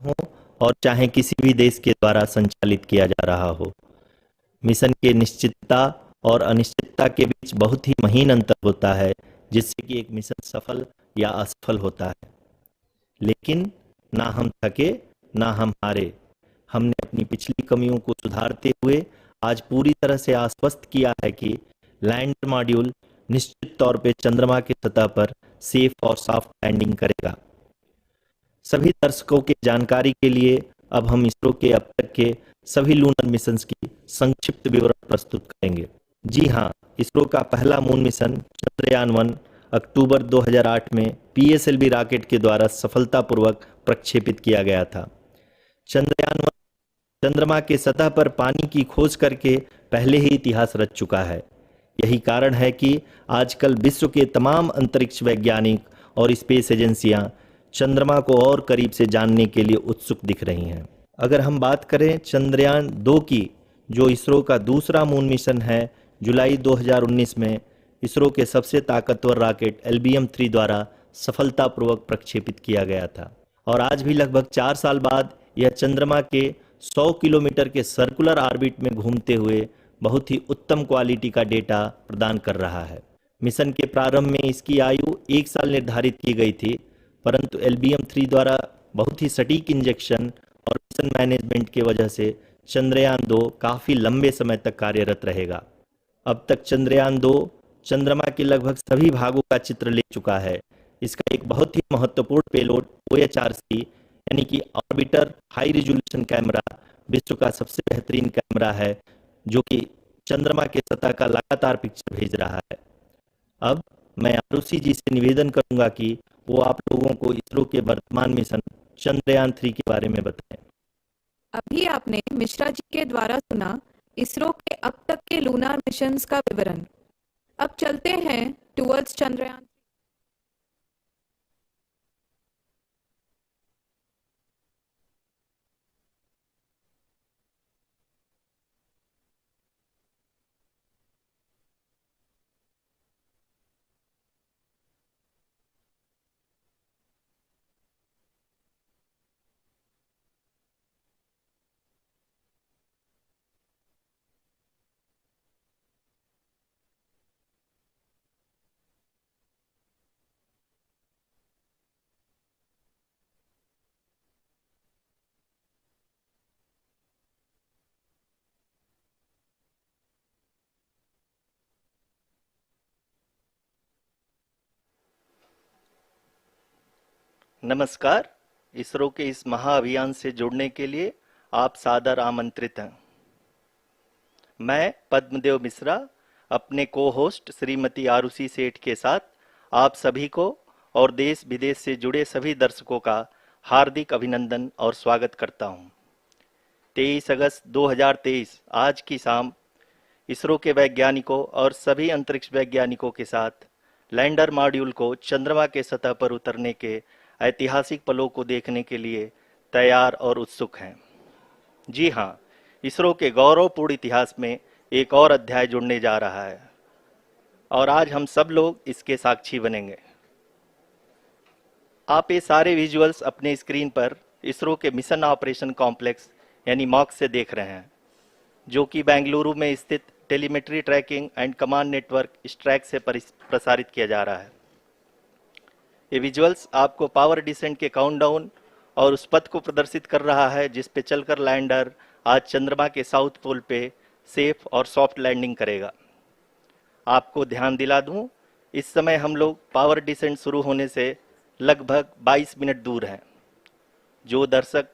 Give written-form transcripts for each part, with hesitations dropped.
हो और चाहे किसी भी देश के द्वारा संचालित किया जा रहा हो। मिशन के निश्चितता और अनिश्चितता के बीच बहुत ही महीन अंतर होता है, जिससे कि एक मिशन सफल या असफल होता है। लेकिन ना हम थके, ना हम हारे। हमने अपनी पिछली कमियों को सुधारते हुए आज पूरी तरह से आश्वस्त किया है कि लैंडर मॉड्यूल निश्चित तौर पे चंद्रमा की सतह पर सेफ और सॉफ्ट लैंडिंग करेगा। सभी दर्शकों की जानकारी के लिए अब हम इसरो के अब तक के सभी लूनर मिशंस की संक्षिप्त विवरण प्रस्तुत करेंगे। जी हाँ, इसरो का पहला मून मिशन चंद्रयान-1 अक्टूबर 2008 में पीएसएलवी रॉकेट के द्वारा सफलतापूर्वक प्रक्षेपित किया गया था। चंद्रयान-1 चंद्रमा के सतह पर पानी की खोज करके पहले ही इतिहास रच चुका है। यही कारण है कि आजकल विश्व के तमाम अंतरिक्ष वैज्ञानिक और स्पेस एजेंसियां चंद्रमा को और करीब से जानने के लिए उत्सुक दिख रही हैं। अगर हम बात करें चंद्रयान 2 की, जो इसरो का दूसरा मून मिशन है, जुलाई 2019 में इसरो के सबसे ताकतवर रॉकेट LBM-3 द्वारा सफलतापूर्वक प्रक्षेपित किया गया था और आज भी लगभग 4 साल बाद यह चंद्रमा के 100 किलोमीटर के सर्कुलर ऑर्बिट में घूमते हुए बहुत ही उत्तम क्वालिटी का डेटा प्रदान कर रहा है। मिशन के प्रारंभ में इसकी आयु 1 साल निर्धारित की गई थी, परंतु LBM-3 द्वारा बहुत ही सटीक इंजेक्शन और मिशन मैनेजमेंट की वजह से चंद्रयान 2 काफ़ी लंबे समय तक कार्यरत रहेगा। अब तक चंद्रयान 2 चंद्रमा के लगभग सभी भागों का चित्र ले चुका है। इसका एक बहुत ही महत्वपूर्ण पेलोड OHRC यानी कि ऑर्बिटर हाई रिजोल्यूशन कैमरा विश्व का सबसे बेहतरीन कैमरा है, जो कि चंद्रमा के सतह का लगातार पिक्चर भेज रहा है। अब मैं आरुषि जी से निवेदन करूंगा कि वो आप लोगों को इसरो के वर्तमान मिशन चंद्रयान 3 के बारे में बताएं। अभी आपने मिश्रा जी के द्वारा सुना इसरो के अब तक के लूनार मिशंस का विवरण। अब चलते हैं टुवर्ड्स चंद्रयान। नमस्कार। इसरो के इस महाअभियान से जुड़ने के लिए आप सादर आमंत्रित हैं। मैं पद्मदेव मिश्रा अपने को होस्ट श्रीमती आरुषि सेठ के साथ आप सभी को और देश विदेश से जुड़े सभी दर्शकों का हार्दिक अभिनंदन और स्वागत करता हूं। 23 अगस्त 2023 आज की शाम इसरो के वैज्ञानिकों और सभी अंतरिक्ष वैज्ञानिकों के साथ लैंडर मॉड्यूल को चंद्रमा के सतह पर उतरने के ऐतिहासिक पलों को देखने के लिए तैयार और उत्सुक हैं। जी हाँ, इसरो के गौरवपूर्ण इतिहास में एक और अध्याय जुड़ने जा रहा है और आज हम सब लोग इसके साक्षी बनेंगे। आप ये सारे विजुअल्स अपने स्क्रीन पर इसरो के मिशन ऑपरेशन कॉम्प्लेक्स यानी मॉक से देख रहे हैं, जो कि बेंगलुरु में स्थित telemetry tracking and command network ISTRAC से प्रसारित किया जा रहा है। ये विजुअल्स आपको पावर डिसेंट के काउंटडाउन और उस पथ को प्रदर्शित कर रहा है जिस पे चलकर लैंडर आज चंद्रमा के साउथ पोल पे सेफ और सॉफ्ट लैंडिंग करेगा। आपको ध्यान दिला दूं, इस समय हम लोग पावर डिसेंट शुरू होने से लगभग 22 मिनट दूर हैं। जो दर्शक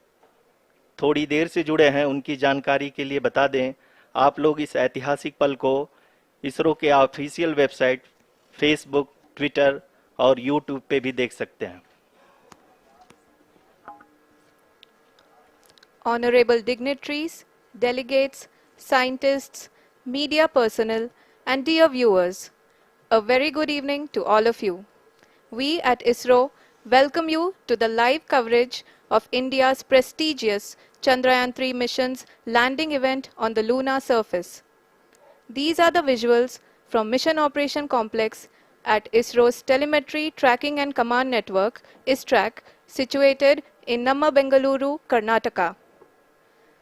थोड़ी देर से जुड़े हैं उनकी जानकारी के लिए बता दें, आप लोग इस ऐतिहासिक पल को इसरो के ऑफिशियल वेबसाइट, फेसबुक, ट्विटर और यूट्यूब पे भी देख सकते हैं। Honorable dignitaries, delegates, scientists, media personnel, and dear viewers, a very good evening to all of you. We at ISRO welcome you to the live coverage of India's prestigious Chandrayaan-3 mission's landing event on the lunar surface. These are the visuals from Mission Operation Complex at ISRO's Telemetry Tracking and Command Network, ISTRAC, situated in Nammabengaluru, Karnataka.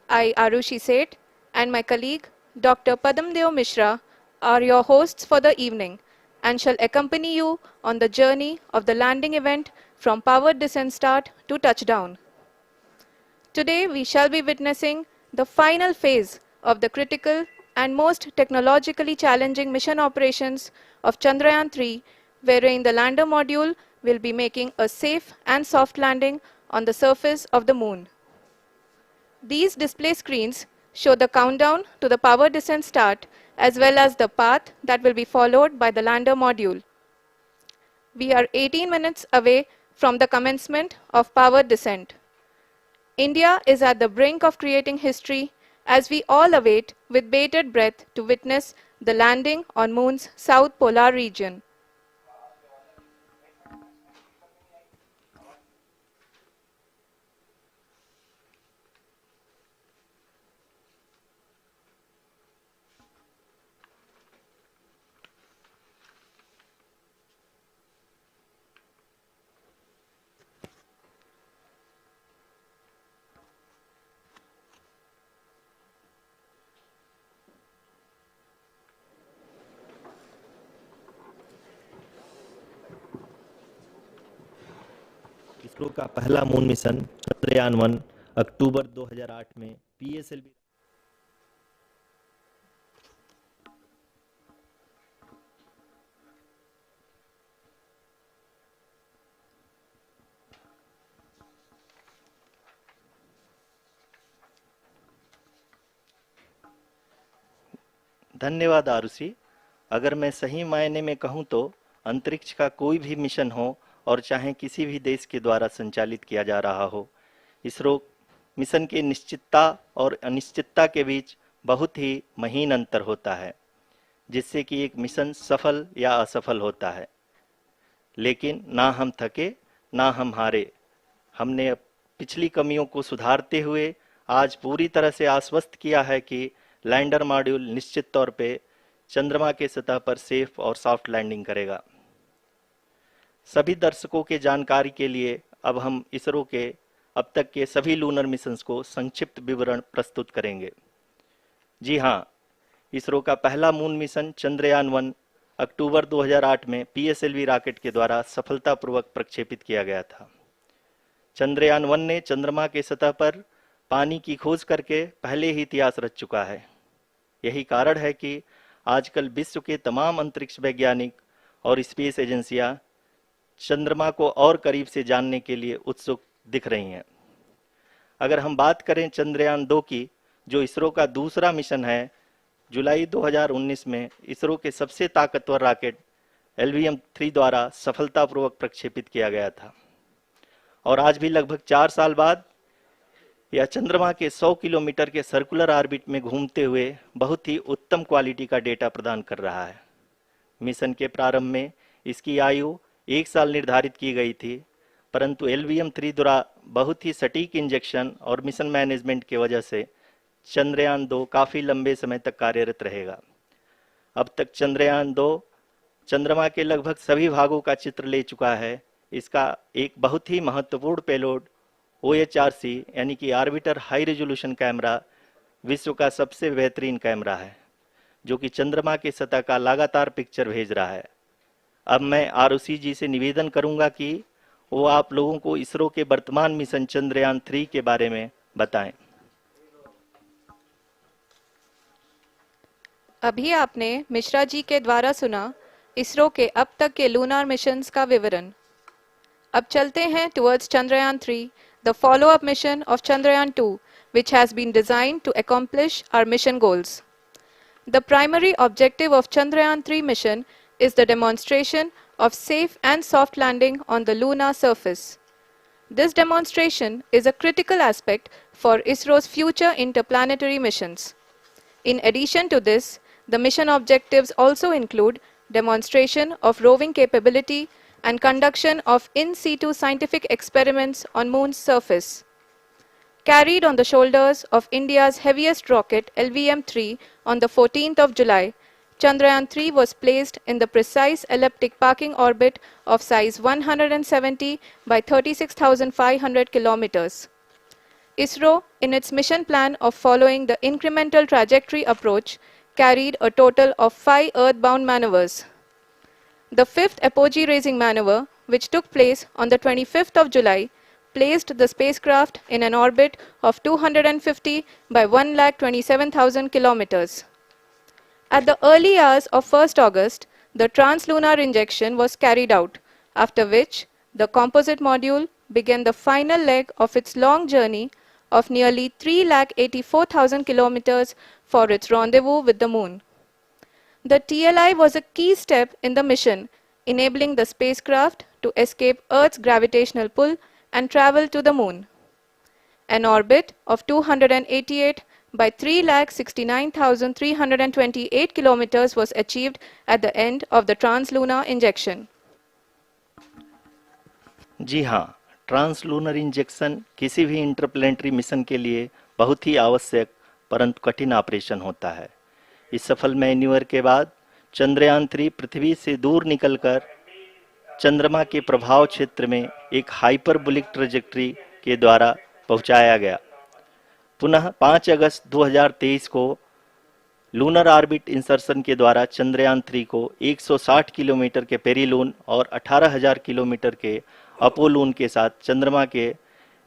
I, Arushi Seth, and my colleague, Dr. Padamdeo Mishra, are your hosts for the evening and shall accompany you on the journey of the landing event from powered descent start to touchdown. Today, we shall be witnessing the final phase of the critical and most technologically challenging mission operations of Chandrayaan-3, wherein the lander module will be making a safe and soft landing on the surface of the moon. These display screens show the countdown to the power descent start as well as the path that will be followed by the lander module. We are 18 minutes away from the commencement of power descent. India is at the brink of creating history as we all await with bated breath to witness the landing on Moon's south polar region. ISRO का पहला moon mission Chandrayaan one अक्टूबर 2008 में PSLV धन्यवाद आरुषि। अगर मैं सही मायने में कहूं तो अंतरिक्ष का कोई भी मिशन हो और चाहे किसी भी देश के द्वारा संचालित किया जा रहा हो, इसरो मिशन के निश्चितता और अनिश्चितता के बीच बहुत ही महीन अंतर होता है, जिससे कि एक मिशन सफल या असफल होता है। लेकिन ना हम थके ना हम हारे। हमने पिछली कमियों को सुधारते हुए आज पूरी तरह से आश्वस्त किया है कि लैंडर मॉड्यूल निश्चित तौर पे चंद्रमा के सतह पर सेफ और सॉफ्ट लैंडिंग करेगा। सभी दर्शकों के जानकारी के लिए अब हम इसरो के अब तक के सभी लूनर मिशंस को संक्षिप्त विवरण प्रस्तुत करेंगे। जी हाँ, इसरो का पहला मून मिशन चंद्रयान-1 अक्टूबर 2008 में पीएसएलवी रॉकेट के द्वारा सफलतापूर्वक प्रक्षेपित किया गया था। चंद्रयान-1 ने चंद्रमा के सतह पर पानी की खोज करके पहले ही इतिहास रच चुका है। यही कारण है कि आजकल विश्व के तमाम अंतरिक्ष वैज्ञानिक और स्पेस एजेंसियां चंद्रमा को और करीब से जानने के लिए उत्सुक दिख रही हैं। अगर हम बात करें चंद्रयान-2 की, जो इसरो का दूसरा मिशन है, जुलाई 2019 में इसरो के सबसे ताकतवर रॉकेट LVM-3 द्वारा सफलतापूर्वक प्रक्षेपित किया गया था और आज भी लगभग 4 साल बाद यह चंद्रमा के 100 किलोमीटर के सर्कुलर ऑर्बिट में घूमते हुए बहुत ही उत्तम क्वालिटी का डेटा प्रदान कर रहा है। मिशन के प्रारंभ में इसकी आयु 1 साल निर्धारित की गई थी, परंतु LVM-3 द्वारा बहुत ही सटीक इंजेक्शन और मिशन मैनेजमेंट की वजह से चंद्रयान-2 काफ़ी लंबे समय तक कार्यरत रहेगा। अब तक चंद्रयान-2 चंद्रमा के लगभग सभी भागों का चित्र ले चुका है। इसका एक बहुत ही महत्वपूर्ण पेलोड OHRC यानी कि ऑर्बिटर हाई रेजोल्यूशन कैमरा विश्व का सबसे बेहतरीन कैमरा है, जो कि चंद्रमा के सतह का लगातार पिक्चर भेज रहा है। अब मैं आरुषि जी से निवेदन करूंगा कि वो आप लोगों को इसरो के वर्तमान मिशन चंद्रयान-3 के बारे में बताएं। अभी आपने मिश्रा जी के द्वारा सुना इसरो के अब तक के लूनार मिशंस का विवरण। अब चलते हैं towards Chandrayaan-3, the follow-up mission of Chandrayaan-2, which has been designed to accomplish our mission goals. The primary objective of Chandrayaan-3 mission is the demonstration of safe and soft landing on the lunar surface. This demonstration is a critical aspect for ISRO's future interplanetary missions. In addition to this, the mission objectives also include demonstration of roving capability and conduction of in situ scientific experiments on Moon's surface. Carried on the shoulders of India's heaviest rocket LVM-3 on the 14th of July, Chandrayaan-3 was placed in the precise elliptic parking orbit of size 170 by 36,500 kilometers. ISRO, in its mission plan of following the incremental trajectory approach, carried a total of 5 earthbound maneuvers. The fifth apogee raising maneuver, which took place on the 25th of July, placed the spacecraft in an orbit of 250 by 1,27,000 kilometers. At the early hours of 1st August, the translunar injection was carried out, after which the composite module began the final leg of its long journey of nearly 3,84,000 kilometers for its rendezvous with the Moon. The TLI was a key step in the mission, enabling the spacecraft to escape Earth's gravitational pull and travel to the Moon. An orbit of 288 by 3,69,328 kilometers was achieved at the end of the translunar injection. जी हाँ, translunar injection किसी भी interplanetary mission के लिए बहुत ही आवश्यक परंतु कठिन operation होता है। इस सफल मैन्यूवर के बाद चंद्रयान-3 पृथ्वी से दूर निकलकर चंद्रमा के प्रभाव क्षेत्र में एक हाइपरबोलिक ट्रैजेक्टरी के द्वारा पहुंचाया गया। पुनः 5 अगस्त 2023 को लूनर ऑर्बिट इंसर्शन के द्वारा चंद्रयान-3 को 160 किलोमीटर के पेरिलून और 18,000 किलोमीटर के अपोलून के साथ चंद्रमा के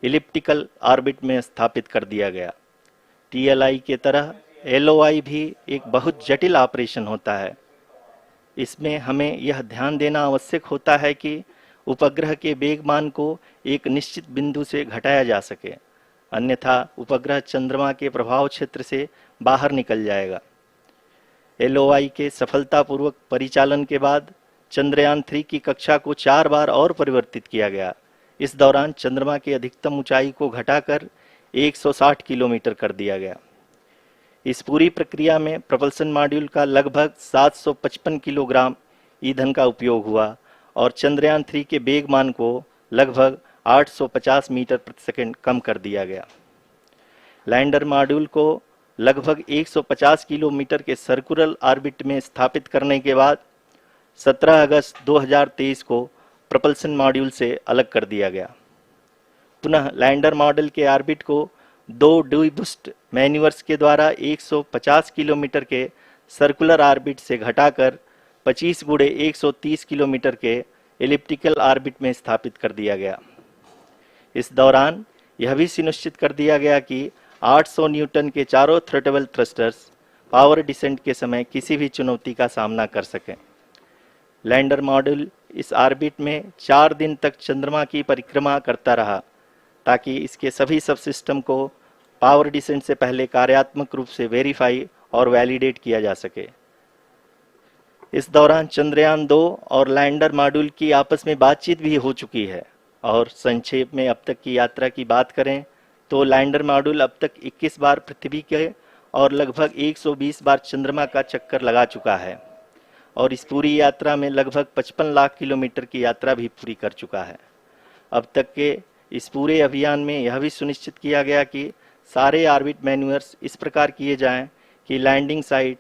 इलिप्टिकल ऑर्बिट में स्थापित कर दिया गया। टीएलआई के तरह एलओआई भी एक बहुत जटिल ऑपरेशन होता है। इसमें हमें यह ध्यान देना आवश्यक होता है कि उपग्रह के वेगमान को एक निश्चित बिंदु से घटाया जा सके, अन्यथा उपग्रह चंद्रमा के प्रभाव क्षेत्र से बाहर निकल जाएगा। एलओआई के सफलतापूर्वक परिचालन के बाद चंद्रयान-3 की कक्षा को 4 बार और परिवर्तित किया गया। इस दौरान चंद्रमा की अधिकतम ऊंचाई को घटाकर 160 किलोमीटर कर दिया गया। इस पूरी प्रक्रिया में प्रपल्सन मॉड्यूल का लगभग 755 किलोग्राम ईंधन का उपयोग हुआ और चंद्रयान-3 के वेगमान को लगभग 850 मीटर प्रति सेकंड कम कर दिया गया। लैंडर मॉड्यूल को लगभग 150 किलोमीटर के सर्कुलर ऑर्बिट में स्थापित करने के बाद 17 अगस्त 2023 को प्रपल्सन मॉड्यूल से अलग कर दिया गया। पुनः लैंडर मॉडल के ऑर्बिट को 2 डीबूस्ट मैन्यूवर्स के द्वारा 150 किलोमीटर के सर्कुलर ऑर्बिट से घटाकर 25 × 130 किलोमीटर के एलिप्टिकल ऑर्बिट में स्थापित कर दिया गया। इस दौरान यह भी सुनिश्चित कर दिया गया कि 800 न्यूटन के चारों थ्रोटल थ्रस्टर्स पावर डिसेंट के समय किसी भी चुनौती का सामना कर सकें। लैंडर मॉड्यूल इस ऑर्बिट में 4 दिन तक चंद्रमा की परिक्रमा करता रहा ताकि इसके सभी सबसिस्टम को पावर डिसेंट से पहले कार्यात्मक रूप से वेरीफाई और वैलिडेट किया जा सके। इस दौरान चंद्रयान-2 और लैंडर मॉड्यूल की आपस में बातचीत भी हो चुकी है। और संक्षेप में अब तक की यात्रा की बात करें तो लैंडर मॉड्यूल अब तक 21 बार पृथ्वी के और लगभग 120 बार चंद्रमा का चक्कर लगा चुका है और इस पूरी यात्रा में लगभग 55 लाख किलोमीटर की यात्रा भी पूरी कर चुका है। अब तक के इस पूरे अभियान में यह भी सुनिश्चित किया गया कि सारे ऑर्बिट मैन्यूवर्स इस प्रकार किए जाएं कि लैंडिंग साइट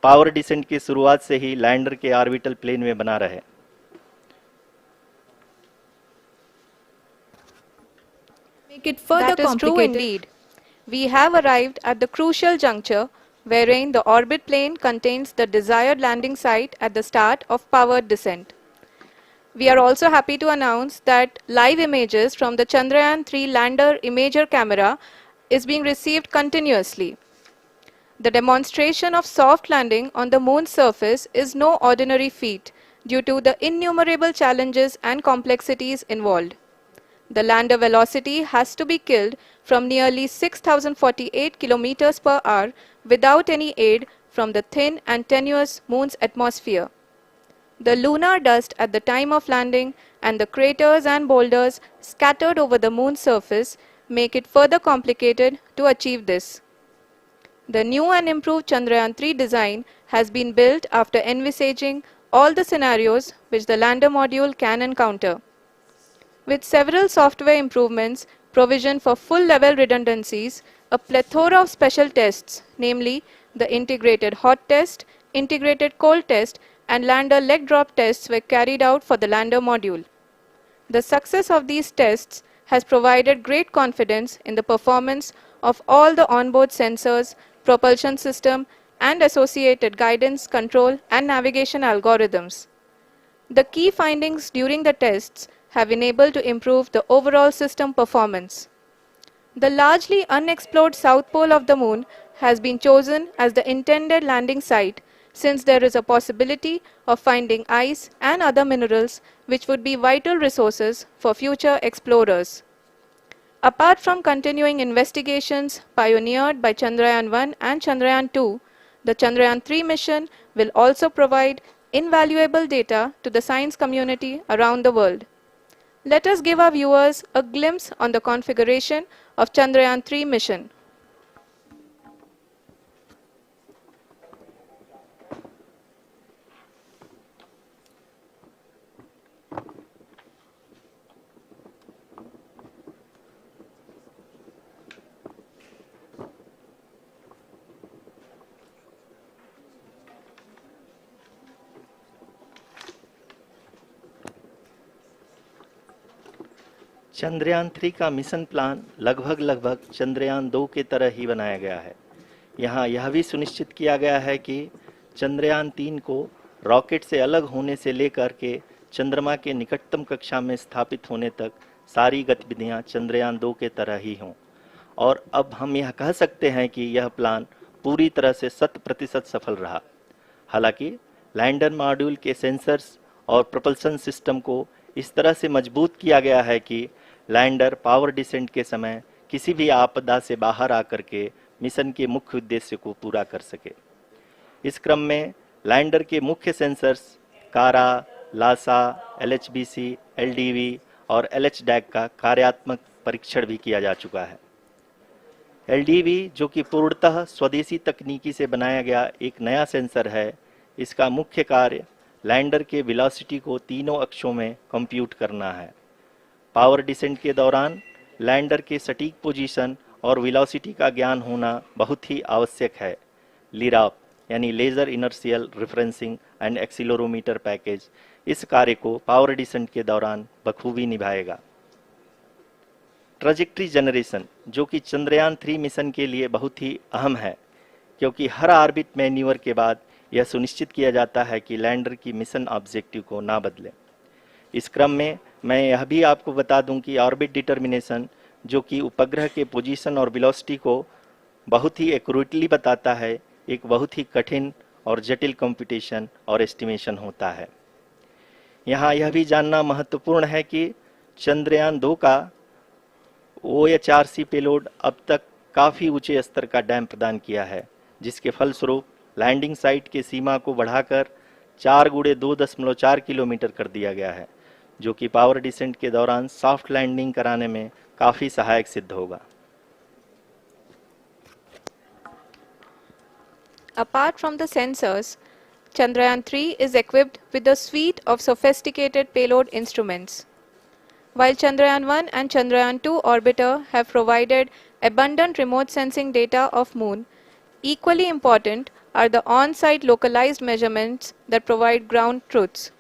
पावर डिसेंट की शुरुआत से ही लैंडर के ऑर्बिटल प्लेन में बना रहे। Make it further That is true complicated. indeed. We have arrived at the crucial juncture wherein the orbit plane contains the desired landing site at the start of powered descent. We are also happy to announce that live images from the Chandrayaan-3 lander imager camera is being received continuously. The demonstration of soft landing on the moon's surface is no ordinary feat due to the innumerable challenges and complexities involved. The lander velocity has to be killed from nearly 6,048 kilometers per hour without any aid from the thin and tenuous moon's atmosphere. The lunar dust at the time of landing and the craters and boulders scattered over the moon's surface make it further complicated to achieve this. The new and improved Chandrayaan-3 design has been built after envisaging all the scenarios which the lander module can encounter. With several software improvements, provision for full-level redundancies, a plethora of special tests, namely the integrated hot test, integrated cold test, and lander leg drop tests were carried out for the lander module. The success of these tests has provided great confidence in the performance of all the onboard sensors, propulsion system, and associated guidance, control, and navigation algorithms. The key findings during the tests have enabled to improve the overall system performance. The largely unexplored south pole of the Moon has been chosen as the intended landing site, since there is a possibility of finding ice and other minerals which would be vital resources for future explorers. Apart from continuing investigations pioneered by Chandrayaan-1 and Chandrayaan-2, the Chandrayaan-3 mission will also provide invaluable data to the science community around the world. Let us give our viewers a glimpse on the configuration of Chandrayaan-3 mission. Chandrayaan 3 का mission plan लगभग चंद्रयान 2 के तरह ही बनाया गया है। यहाँ यह भी सुनिश्चित किया गया है कि चंद्रयान 3 को रॉकेट से अलग होने से लेकर के चंद्रमा के निकटतम कक्षा में स्थापित होने तक सारी गतिविधियां चंद्रयान 2 के तरह ही हों। और अब हम यह कह सकते हैं कि यह प्लान पूरी तरह से 100% सफल रहा। हालांकि लैंडर मॉड्यूल के सेंसर्स और प्रोपल्शन सिस्टम को इस तरह से मजबूत किया गया है कि लैंडर पावर डिसेंट के समय किसी भी आपदा से बाहर आकर के मिशन के मुख्य उद्देश्य को पूरा कर सके। इस क्रम में लैंडर के मुख्य सेंसर्स कारा, लासा, LHBC, LDV और LHDAC का कार्यात्मक परीक्षण भी किया जा चुका है। LDV जो कि पूर्णतः स्वदेशी तकनीकी से बनाया गया एक नया सेंसर है, इसका मुख्य कार्य लैंडर के वेलोसिटी को तीनों अक्षों में कंप्यूट करना है। पावर डिसेंट के दौरान लैंडर के सटीक पोजीशन और वेलोसिटी का ज्ञान होना बहुत ही आवश्यक है। लिराप यानी laser inertial referencing and accelerometer package इस कार्य को पावर डिसेंट के दौरान बखूबी निभाएगा। ट्रैजेक्टरी जनरेशन जो कि चंद्रयान 3 मिशन के लिए बहुत ही अहम है, क्योंकि हर ऑर्बिट मैन्यूवर के बाद यह सुनिश्चित किया जाता है कि लैंडर की मिशन ऑब्जेक्टिव को ना बदले। इस क्रम में मैं यह भी आपको बता दूं कि ऑर्बिट डिटर्मिनेशन जो कि उपग्रह के पोजीशन और वेलोसिटी को बहुत ही एक्यूरेटली बताता है, एक बहुत ही कठिन और जटिल कंप्यूटेशन और एस्टिमेशन होता है। यहाँ यह भी जानना महत्वपूर्ण है कि चंद्रयान 2 का OHRC पेलोड अब तक काफ़ी ऊंचे स्तर का डैम प्रदान किया है, जिसके फलस्वरूप लैंडिंग साइट के सीमा को बढ़ाकर 4 × 2.4 किलोमीटर कर दिया गया है, जो कि पावर डिसेंट के दौरान सॉफ्ट लैंडिंग कराने में काफ़ी सहायक सिद्ध होगा। Apart from the sensors, Chandrayaan-3 is equipped with a suite of sophisticated payload instruments. While Chandrayaan-1 and Chandrayaan-2 orbiter have provided abundant remote sensing data of Moon, equally important are the on-site localized measurements that provide ground truths.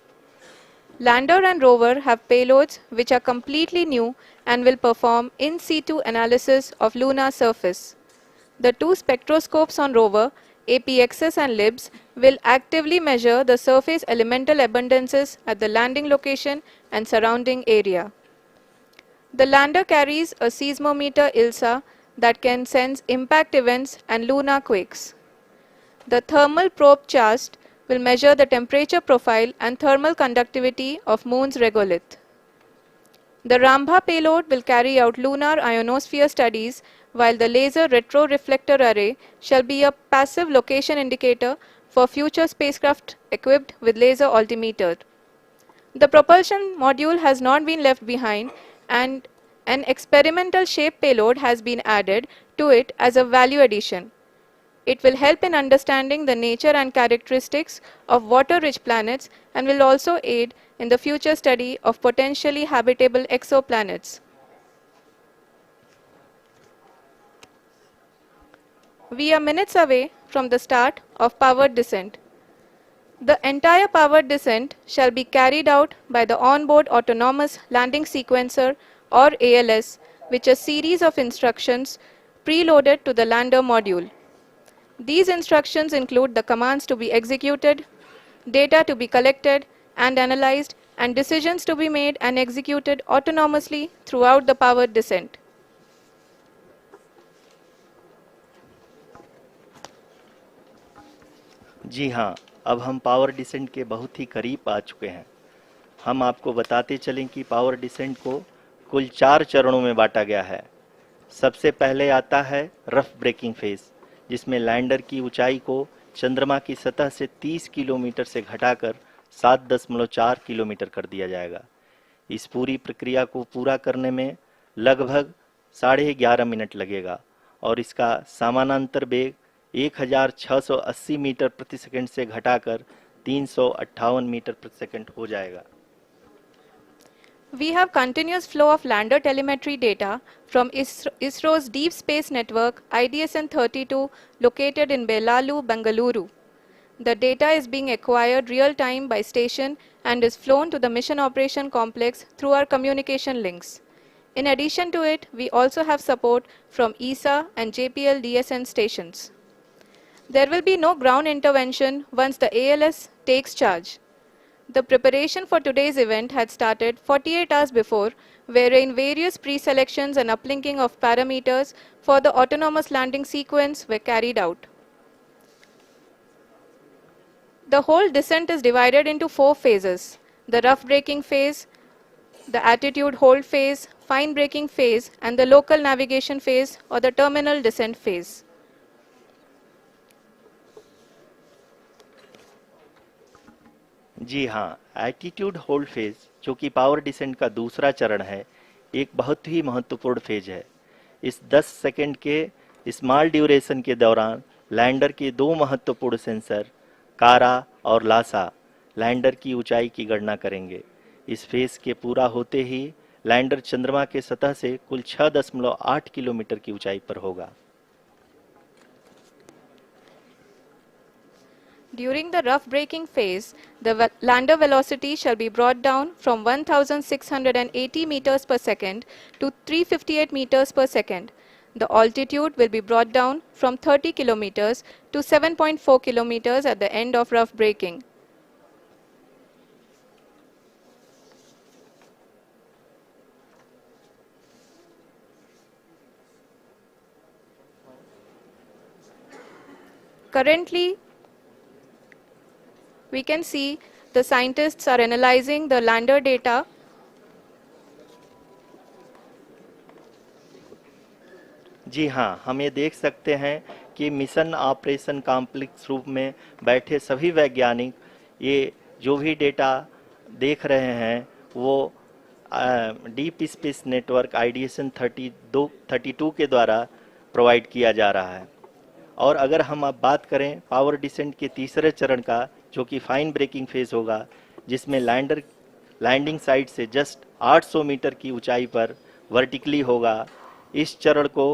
Lander and rover have payloads which are completely new and will perform in situ analysis of lunar surface. The two spectroscopes on rover, APXS and LIBS, will actively measure the surface elemental abundances at the landing location and surrounding area. The lander carries a seismometer ILSA that can sense impact events and lunar quakes. The thermal probe CHAST will measure the temperature profile and thermal conductivity of Moon's regolith. The Rambha payload will carry out lunar ionosphere studies, while the laser retroreflector array shall be a passive location indicator for future spacecraft equipped with laser altimeter. The propulsion module has not been left behind, and an experimental shape payload has been added to it as a value addition. It will help in understanding the nature and characteristics of water-rich planets and will also aid in the future study of potentially habitable exoplanets. We are minutes away from the start of powered descent. The entire powered descent shall be carried out by the onboard autonomous landing sequencer or ALS, which is a series of instructions preloaded to the lander module. These instructions include the commands to be executed, data to be collected and analyzed, and decisions to be made and executed autonomously throughout the powered descent. जी हाँ, अब हम power descent के बहुत ही करीब आ चुके हैं। हम आपको बताते चलें कि पावर डिसेंट को कुल 4 चरणों में बांटा गया है। सबसे पहले आता है रफ ब्रेकिंग फेज, जिसमें लैंडर की ऊंचाई को चंद्रमा की सतह से 30 किलोमीटर से घटाकर 7.4 किलोमीटर कर दिया जाएगा। इस पूरी प्रक्रिया को पूरा करने में लगभग 11.5 मिनट लगेगा और इसका समानांतर वेग 1680 मीटर प्रति सेकंड से घटाकर 358 मीटर प्रति सेकंड हो जाएगा। We have continuous flow of lander telemetry data from ISRO's Deep Space Network IDSN-32 located in Belalu, Bengaluru. The data is being acquired real-time by station and is flown to the Mission Operation Complex through our communication links. In addition to it, we also have support from ESA and JPL DSN stations. There will be no ground intervention once the ALS takes charge. The preparation for today's event had started 48 hours before, wherein various pre-selections and uplinking of parameters for the autonomous landing sequence were carried out. The whole descent is divided into 4 phases: the rough braking phase, the attitude hold phase, fine braking phase, and the local navigation phase or the terminal descent phase. जी हाँ, attitude hold phase, जो कि power descent का दूसरा चरण है, एक बहुत ही महत्वपूर्ण फेज है। इस 10 सेकंड के स्मॉल ड्यूरेशन के दौरान लैंडर के 2 महत्वपूर्ण सेंसर कारा और लासा लैंडर की ऊंचाई की गणना करेंगे। इस फेज के पूरा होते ही लैंडर चंद्रमा के सतह से कुल 6.8 किलोमीटर की ऊंचाई पर होगा। During the rough braking phase, the lander velocity shall be brought down from 1680 meters per second to 358 meters per second. The altitude will be brought down from 30 kilometers to 7.4 kilometers at the end of rough braking. Currently, we can see the scientists are analyzing the lander data. जी हाँ, हम ये देख सकते हैं कि mission operation complex रूप में बैठे सभी वैज्ञानिक ये जो भी डेटा देख रहे हैं वो डीप स्पेस नेटवर्क IDSN 32 के द्वारा प्रोवाइड किया जा रहा है। और अगर हम अब बात करें पावर डिसेंट के तीसरे चरण का, जो कि फाइन ब्रेकिंग फेज होगा, जिसमें लैंडर लैंडिंग साइट से जस्ट 800 मीटर की ऊंचाई पर वर्टिकली होगा। इस चरण को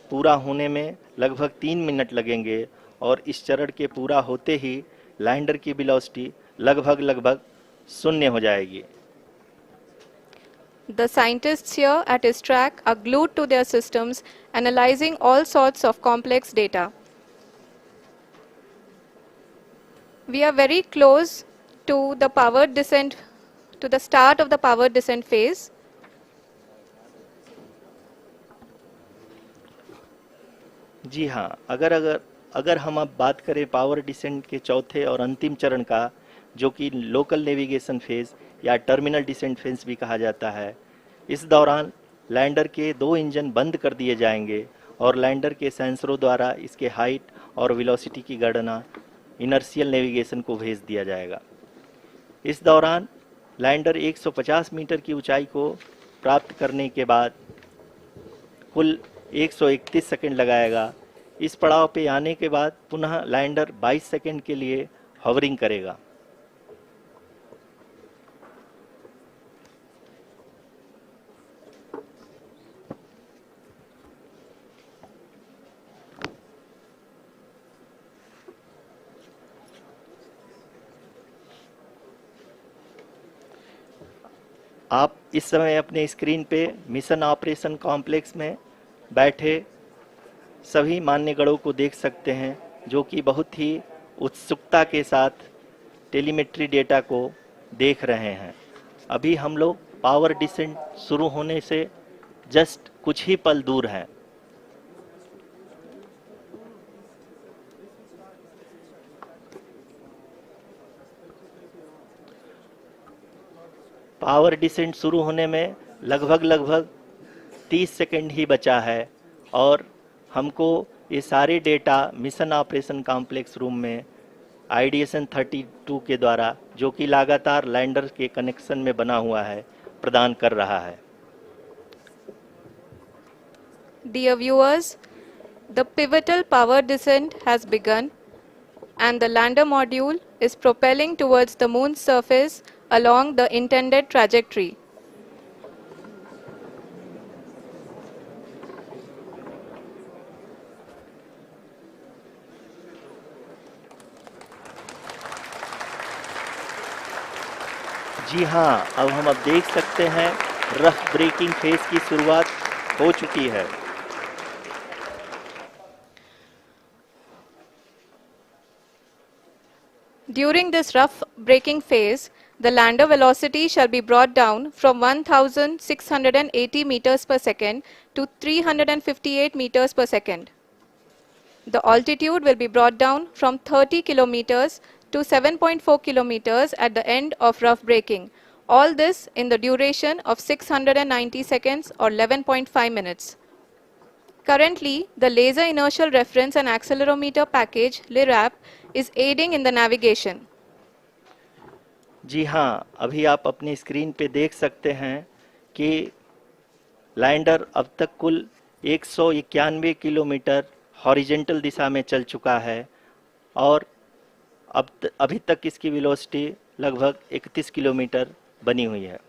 पूरा होने में लगभग 3 मिनट लगेंगे और इस चरण के पूरा होते ही लैंडर की वेलोसिटी लगभग 0 हो जाएगी। The scientists here at ISTRAC are glued to their systems, analyzing all sorts of complex data. We are very close to the powered descent, to the start of the powered descent phase. जी हाँ, अगर हम अब बात करें power descent के चौथे और अंतिम चरण का, जो कि लोकल नेविगेशन फेज या टर्मिनल डिसेंट फेज भी कहा जाता है, इस दौरान लैंडर के 2 इंजन बंद कर दिए जाएंगे और लैंडर के सेंसरों द्वारा इसके हाइट और वेलोसिटी की गणना इनर्शियल नेविगेशन को भेज दिया जाएगा। इस दौरान लैंडर 150 मीटर की ऊंचाई को प्राप्त करने के बाद कुल 131 सेकंड लगाएगा। इस पड़ाव पे आने के बाद पुनः लैंडर 22 सेकंड के लिए हवरिंग करेगा। आप इस समय अपने स्क्रीन पे मिशन ऑपरेशन कॉम्प्लेक्स में बैठे सभी मान्यगणों को देख सकते हैं, जो कि बहुत ही उत्सुकता के साथ टेलीमेट्री डेटा को देख रहे हैं। अभी हम लोग पावर डिसेंट शुरू होने से जस्ट कुछ ही पल दूर हैं। पावर डिसेंट शुरू होने में लगभग 30 सेकंड ही बचा है और हमको ये सारे data mission operation complex room में आईडीएसएन 32 के द्वारा, जो कि लगातार लैंडर के कनेक्शन में बना हुआ है, प्रदान कर रहा है। Dear viewers, the pivotal power descent has begun and the lander module is propelling towards the moon's surface along the intended trajectory. जी हाँ, अब देख सकते हैं रफ ब्रेकिंग फेज की शुरुआत हो चुकी है। During this rough braking phase, the lander velocity shall be brought down from 1680 meters per second to 358 meters per second. The altitude will be brought down from 30 kilometers to 7.4 kilometers at the end of rough braking. All this in the duration of 690 seconds or 11.5 minutes. Currently, the Laser Inertial Reference and Accelerometer package LIRAP is aiding in the navigation. जी हाँ, अभी आप अपनी screen पे देख सकते हैं कि lander अब तक कुल 191 किलोमीटर हॉरिजेंटल दिशा में चल चुका है और अभी तक इसकी वेलोसिटी लगभग 31 किलोमीटर बनी हुई है।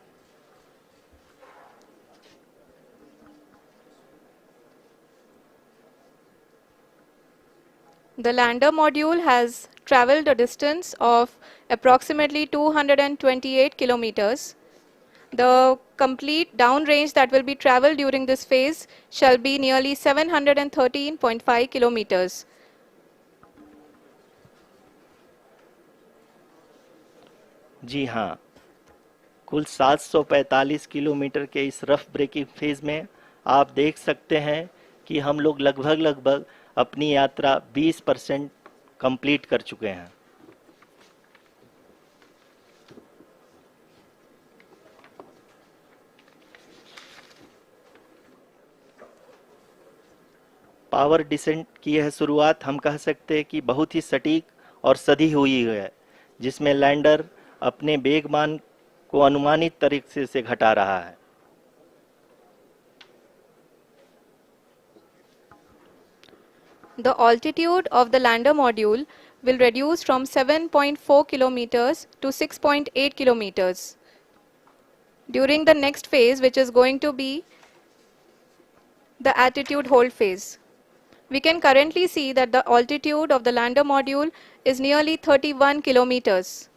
The lander module has traveled a distance of approximately 228 kilometers. The complete downrange that will be traveled during this phase shall be nearly 713.5 kilometers. जी हाँ, कुल 745 किलोमीटर के इस रफ ब्रेकिंग फेज में आप देख सकते हैं कि हम लोग लगभग अपनी यात्रा 20% कंप्लीट कर चुके हैं। पावर डिसेंट की यह शुरुआत हम कह सकते हैं कि बहुत ही सटीक और सधी हुई है, जिसमें लैंडर अपने वेगमान को अनुमानित तरीके से घटा रहा है। The altitude of the lander module will reduce from 7.4 kilometers to 6.8 kilometers. During the next phase, which is going to be the attitude hold phase, we can currently see that the altitude of the lander module is nearly 31 kilometers.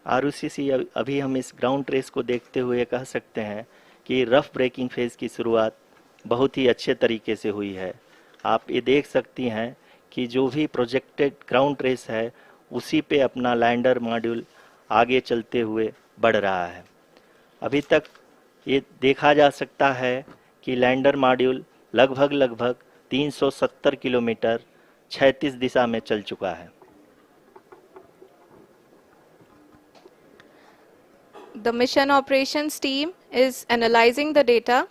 Arushi, अभी हम इस ground trace को देखते हुए कह सकते हैं कि रफ ब्रेकिंग फेज की शुरुआत बहुत ही अच्छे तरीके से हुई है। आप ये देख सकती हैं कि जो भी प्रोजेक्टेड ग्राउंड ट्रेस है उसी पे अपना लैंडर मॉड्यूल आगे चलते हुए बढ़ रहा है। अभी तक ये देखा जा सकता है कि लैंडर मॉड्यूल लगभग 370 किलोमीटर क्षैतिज दिशा में चल चुका है। The mission operations team is analyzing the data.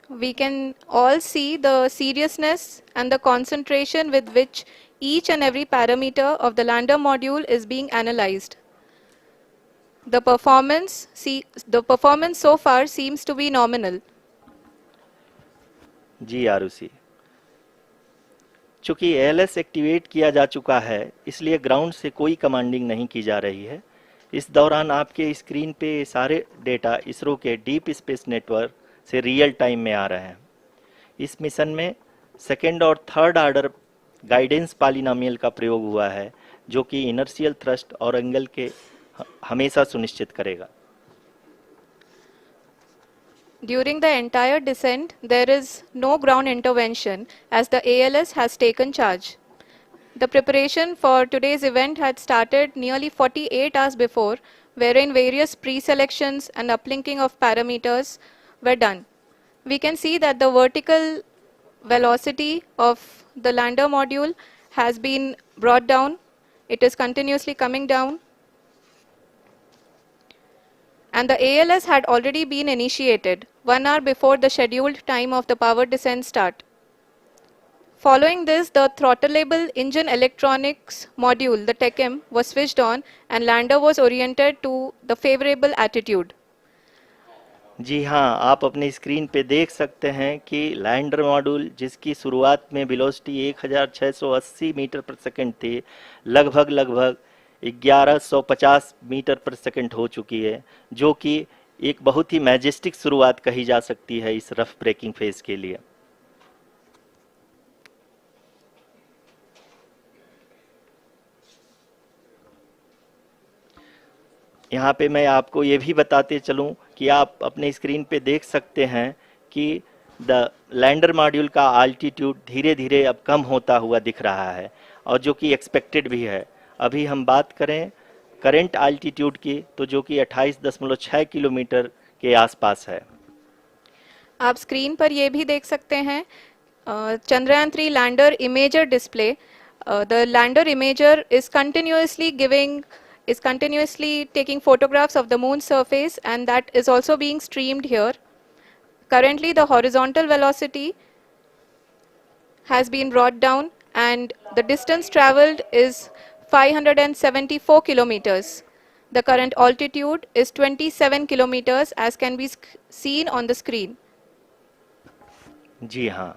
We can all see the seriousness and the concentration with which each and every parameter of the lander module is being analyzed. The performance so far seems to be nominal. जी आरुषि, चूंकि ALS activate किया जा चुका है, इसलिए ground से कोई commanding नहीं की जा रही है। इस दौरान आपके स्क्रीन पे सारे डेटा इसरो के डीप स्पेस नेटवर्क से रियल टाइम में आ रहे हैं। इस मिशन में सेकेंड और थर्ड ऑर्डर गाइडेंस पॉलिनोमियल का प्रयोग हुआ है, जो कि इनर्शियल थ्रस्ट और एंगल के हमेशा सुनिश्चित करेगा। During the entire descent, there is no ground intervention as the ALS has taken charge. The preparation for today's event had started nearly 48 hours before, wherein various pre-selections and uplinking of parameters were done. We can see that the vertical velocity of the lander module has been brought down. It is continuously coming down. And the ALS had already been initiated 1 hour before the scheduled time of the power descent start. Following this, the throttleable engine electronics module, the TECM, was switched on and lander was oriented to the favorable attitude. जी हाँ, आप अपनी screen पे देख सकते हैं कि lander module जिसकी शुरुआत में वेलोसिटी 1680 मीटर पर सेकंड थी, लगभग 1150 मीटर पर सेकंड हो चुकी है, जो कि एक बहुत ही मैजेस्टिक शुरुआत कही जा सकती है इस रफ ब्रेकिंग फेज के लिए। यहाँ पे मैं आपको ये भी बताते चलूँ कि आप अपने स्क्रीन पे देख सकते हैं कि द लैंडर मॉड्यूल का आल्टीट्यूड धीरे धीरे अब कम होता हुआ दिख रहा है, और जो कि एक्सपेक्टेड भी है। अभी हम बात करें करंट आल्टीट्यूड की, तो जो कि 28.6 किलोमीटर के आसपास है। आप स्क्रीन पर ये भी देख सकते हैं Chandrayaan 3 lander imager display. The lander imager is continuously taking photographs of the moon surface, and that is also being streamed here. Currently the horizontal velocity has been brought down and the distance traveled is 574 kilometers. The current altitude is 27 kilometers as can be seen on the screen. जी हाँ,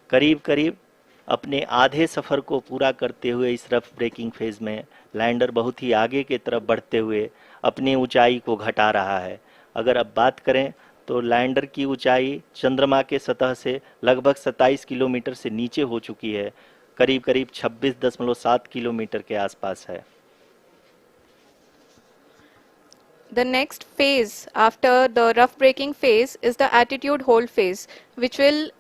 करीब अपने आधे सफ़र को पूरा करते हुए इस rough breaking phase में लैंडर बहुत ही आगे की तरफ बढ़ते हुए अपनी ऊंचाई को घटा रहा है। अगर अब बात करें तो लैंडर की ऊंचाई चंद्रमा के सतह से लगभग 27 किलोमीटर से नीचे हो चुकी है, करीब 26.7 किलोमीटर के आसपास है। The next phase after the rough braking phase is the attitude hold phase, which will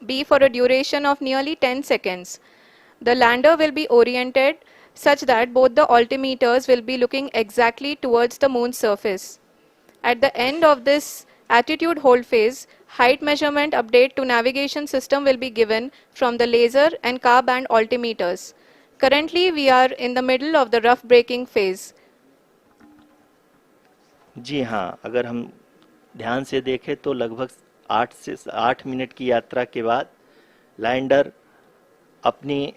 be for a duration of nearly 10 seconds. The lander will be oriented such that both the altimeters will be looking exactly towards the moon's surface. At the end of this attitude hold phase, height measurement update to navigation system will be given from the laser and car band altimeters. Currently, we are in the middle of the rough braking phase. जी हाँ, अगर हम ध्यान से देखें तो लगभग 8 minute की यात्रा के बाद लैंडर अपनी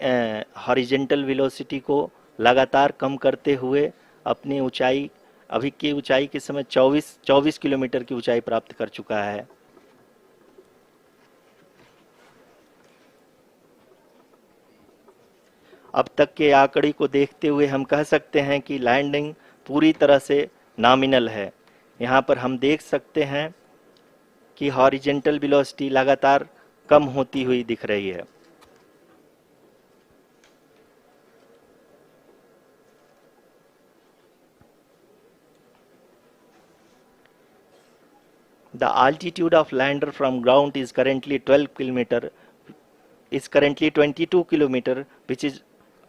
हॉरिजेंटल वेलोसिटी को लगातार कम करते हुए अपनी ऊंचाई, अभी की ऊंचाई के समय 24 किलोमीटर की ऊंचाई प्राप्त कर चुका है। अब तक के आंकड़े को देखते हुए हम कह सकते हैं कि लैंडिंग पूरी तरह से नॉमिनल है। यहाँ पर हम देख सकते हैं कि हॉरिजेंटल वेलोसिटी लगातार कम होती हुई दिख रही है। The altitude of lander from ground is currently 22 kilometer, which is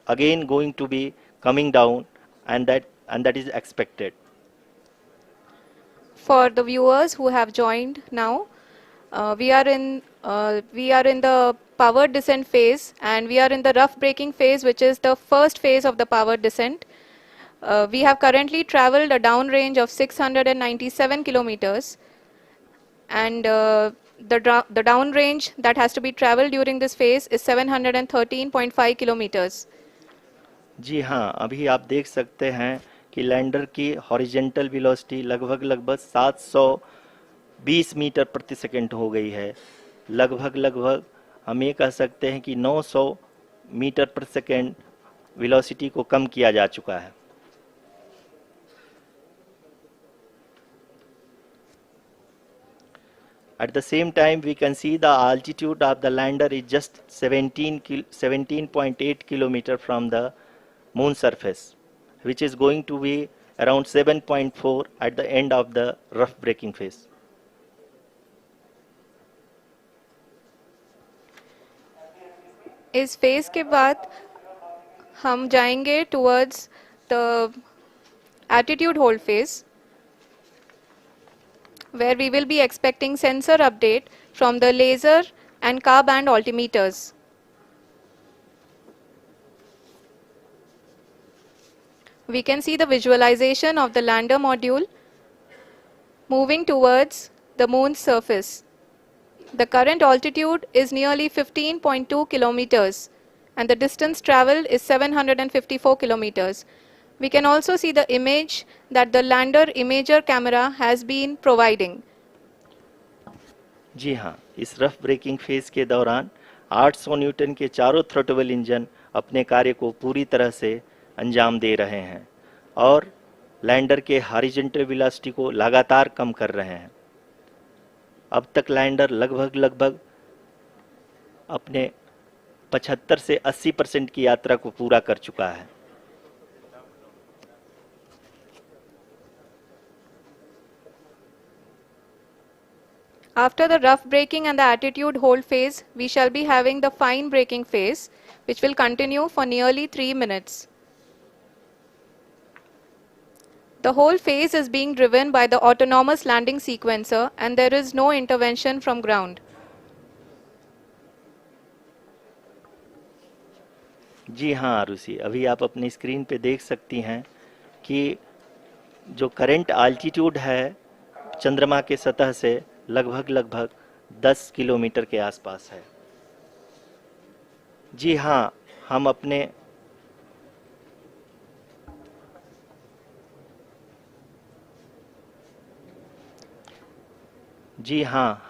again going to be coming down, and that is expected. For the viewers who have joined now, we are in the power descent phase, and we are in the rough braking phase, which is the first phase of the power descent. We have currently traveled a downrange of 697 kilometers, and the downrange that has to be traveled during this phase is 713.5 kilometers. जी हाँ, अभी आप देख सकते हैं कि lander की horizontal velocity लगभग 720 metre प्रति सेकंड हो गई है। लगभग हम ये कह सकते हैं कि 900 मीटर प्रति सेकंड वेलोसिटी को कम किया जा चुका है। At the same time, we can see the altitude of the lander is just 17.8 kilometer from the moon surface, which is going to be around 7.4 at the end of the rough braking phase. इस phase के बाद हम जाएंगे towards the attitude hold phase, where we will be expecting sensor update from the laser and car band altimeters. We can see the visualization of the lander module moving towards the moon's surface. The current altitude is nearly 15.2 kilometers and the distance traveled is 754 kilometers. We can also see the image that the lander imager camera has been providing. जी हाँ, इस rough breaking phase के दौरान 800 Newton के चारों throttle engine अपने कार्य को पूरी तरह से अंजाम दे रहे हैं और लैंडर के हॉरिजॉन्टल वेलोसिटी को लगातार कम कर रहे हैं। अब तक लैंडर लगभग अपने 75 से 80% की यात्रा को पूरा कर चुका है। After the rough braking and the attitude hold phase, we shall be having the fine braking phase, which will continue for nearly 3 minutes. The whole phase is being driven by the autonomous landing sequencer and there is no intervention from ground. जी हाँ आरुषि, अभी आप अपनी screen पे देख सकती हैं कि जो करंट आल्टीट्यूड है चंद्रमा के सतह से लगभग 10 किलोमीटर के आसपास है। जी हाँ,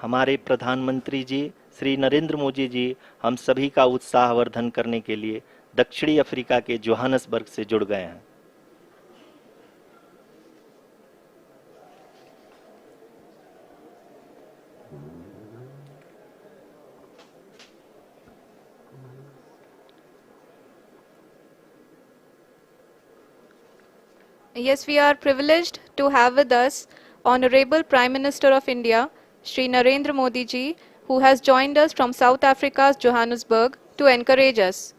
हमारे प्रधानमंत्री जी श्री नरेंद्र मोदी जी हम सभी का उत्साहवर्धन करने के लिए दक्षिणी अफ्रीका के जोहानसबर्ग से जुड़ गए हैं। Yes, we are privileged to have with us Honorable Prime Minister of India, Shri Narendra Modi ji, who has joined us from South Africa's Johannesburg to encourage us.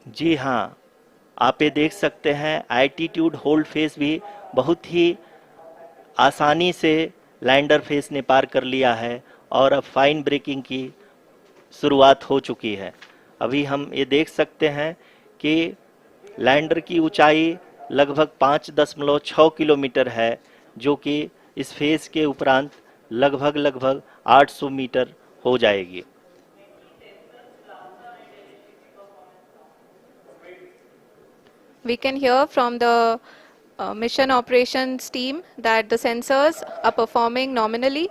जी हाँ, आप ये देख सकते हैं एटीट्यूड होल्ड फेज भी बहुत ही आसानी से लैंडर फेज ने पार कर लिया है और अब फाइन ब्रेकिंग की शुरुआत हो चुकी है। अभी हम ये देख सकते हैं कि लैंडर की ऊंचाई लगभग 5.6 किलोमीटर है, जो कि इस फेज के उपरांत लगभग 800 मीटर हो जाएगी। We can hear from the mission operations team that the sensors are performing nominally,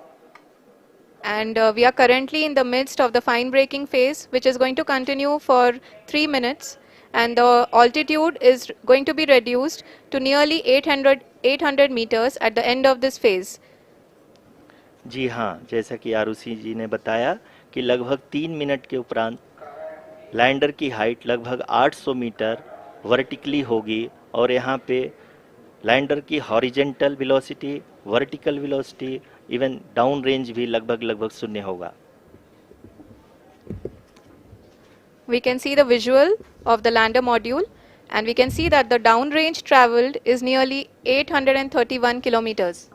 and we are currently in the midst of the fine braking phase, which is going to continue for 3 minutes, and the altitude is going to be reduced to nearly 800 meters at the end of this phase. जी हाँ, जैसा कि आरुषि जी ने बताया कि लगभग 3 minute के उपरांत lander की हाइट लगभग 800 मीटर वर्टिकली होगी और यहाँ पे लैंडर की horizontal velocity, vertical velocity, even down range भी लगभग शून्य होगा। We can see the visual of the lander module and we can see that the down range traveled is nearly 831 kilometers.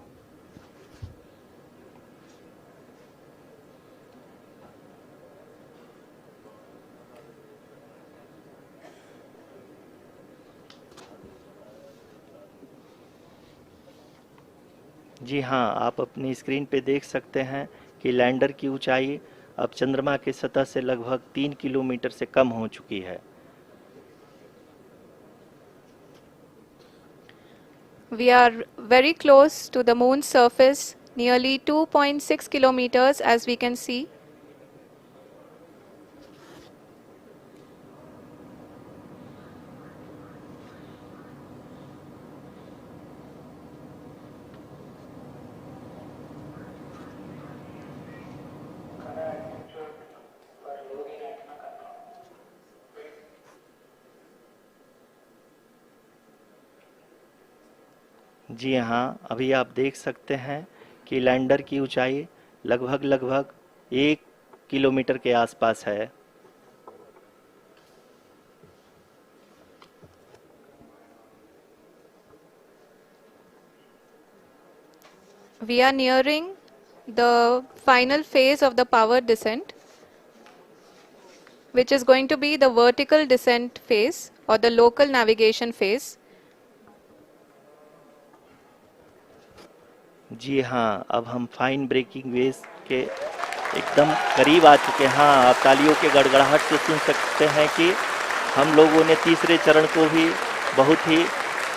जी हाँ, आप अपनी स्क्रीन पे देख सकते हैं कि लैंडर की ऊंचाई अब चंद्रमा की सतह से लगभग 3 किलोमीटर से कम हो चुकी है। We are very close to the moon's surface, nearly 2.6 kilometers as we can see. जी हाँ, अभी आप देख सकते हैं कि लैंडर की ऊंचाई लगभग 1 किलोमीटर के आसपास है। We are nearing the final phase of the power descent, which is going to be the vertical descent phase or the local navigation phase. जी हाँ, अब हम फाइन ब्रेकिंग वेव्स के एकदम करीब आ चुके हैं। हाँ, आप तालियों के गड़गड़ाहट से सुन सकते हैं कि हम लोगों ने तीसरे चरण को भी बहुत ही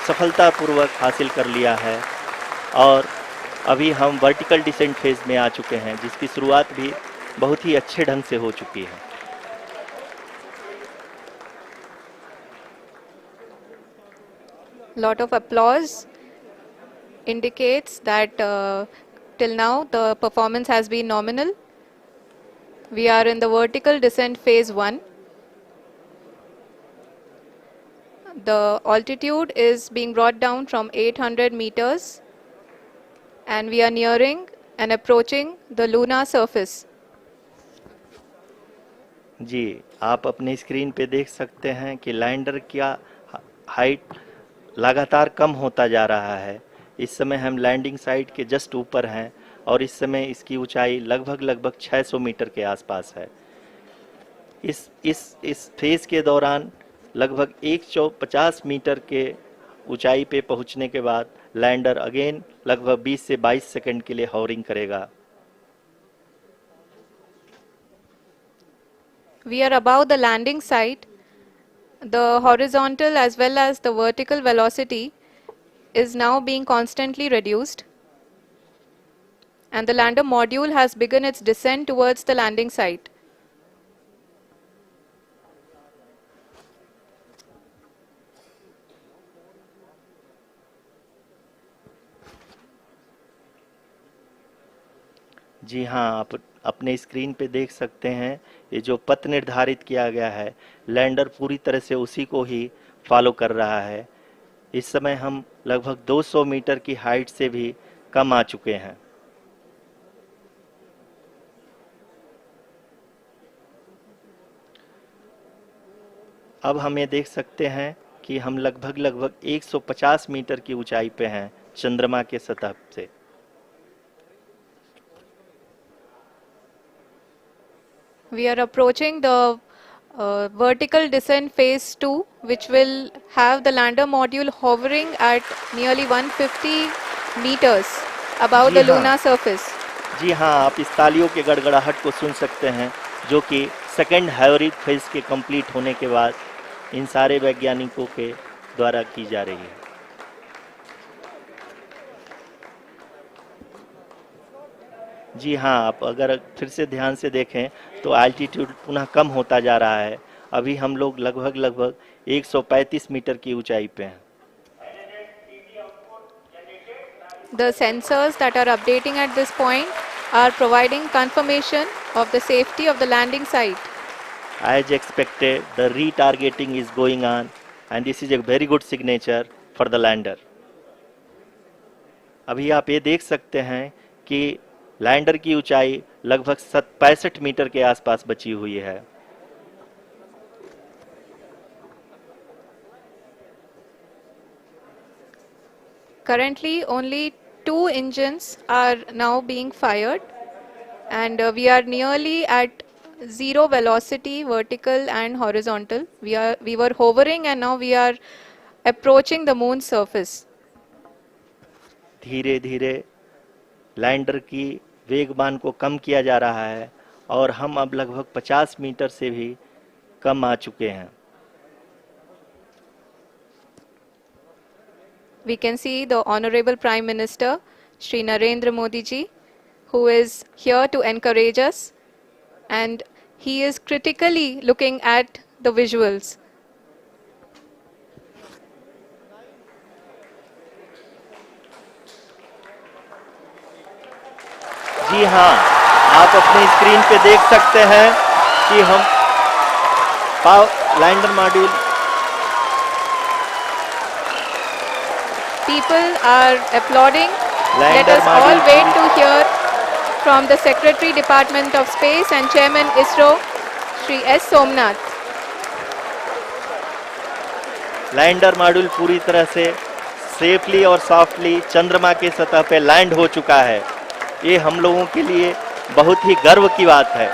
सफलतापूर्वक हासिल कर लिया है और अभी हम वर्टिकल डिसेंट फेज में आ चुके हैं, जिसकी शुरुआत भी बहुत ही अच्छे ढंग से हो चुकी है। Lot of applause indicates that till now the performance has been nominal. We are in the vertical descent phase 1. The altitude is being brought down from 800 meters and we are nearing and approaching the lunar surface. जी, आप अपने screen पे देख सकते हैं कि lander का height लगातार कम होता जा रहा है। इस समय हम लैंडिंग साइट के जस्ट ऊपर हैं और इस समय इसकी ऊंचाई लगभग 600 मीटर के आसपास है। इस फेज के दौरान लगभग 150 मीटर के ऊंचाई पे पहुंचने के बाद लैंडर अगेन लगभग 20 से 22 सेकंड के लिए हॉवरिंग करेगा। We are above the landing site. The horizontal as well as the vertical velocity is now being constantly reduced. And the lander module has begun its descent towards the landing site. जी हाँ, आप अपने screen पे देख सकते हैं ये जो पथ निर्धारित किया गया है, लैंडर पूरी तरह से उसी को ही फॉलो कर रहा है। इस समय हम लगभग 200 मीटर की हाइट से भी कम आ चुके हैं। अब हम ये देख सकते हैं कि हम लगभग 150 मीटर की ऊंचाई पे हैं चंद्रमा के सतह से। We are approaching the vertical descent phase 2, which will have the lander module hovering at nearly 150 meters above ji the हाँ। lunar surface. जी हाँ, आप इस तालियों के गड़गड़ाहट को सुन सकते हैं, जो कि सेकेंड हैवरिक फेज के कंप्लीट होने के बाद इन सारे वैज्ञानिकों के द्वारा की जा रही है। जी हाँ, आप अगर फिर से ध्यान से देखें तो एल्टीट्यूड पुनः कम होता जा रहा है। अभी हम लोग लगभग 135 मीटर की ऊंचाई पे हैं। The sensors that are updating at this point are providing confirmation of the safety of the landing site. As expected, the retargeting is going on and this is a very good signature for the lander. अभी आप ये देख सकते हैं कि lander की ऊंचाई लगभग 65 मीटर के आसपास बची हुई है। Currently, only 2 engines are now being fired, and we are nearly at zero velocity, vertical and horizontal. We were hovering, and now we are approaching the moon's surface. धीरे धीरे लैंडर की वेगमान को कम किया जा रहा है और हम अब लगभग 50 मीटर से भी कम आ चुके हैं। We can see the Honorable Prime Minister, Shri Narendra Modi ji, who is here to encourage us, and he is critically looking at the visuals. जी हाँ, आप अपनी स्क्रीन पे देख सकते हैं कि हम lander module People are applauding. Let Lander us all module wait to hear from the Secretary Department of Space and Chairman ISRO, Shri S. Somnath. Lander module पूरी तरह से सेफली और सॉफ्टली चंद्रमा के सतह पे लैंड हो चुका है। ये हम लोगों के लिए बहुत ही गर्व की बात है।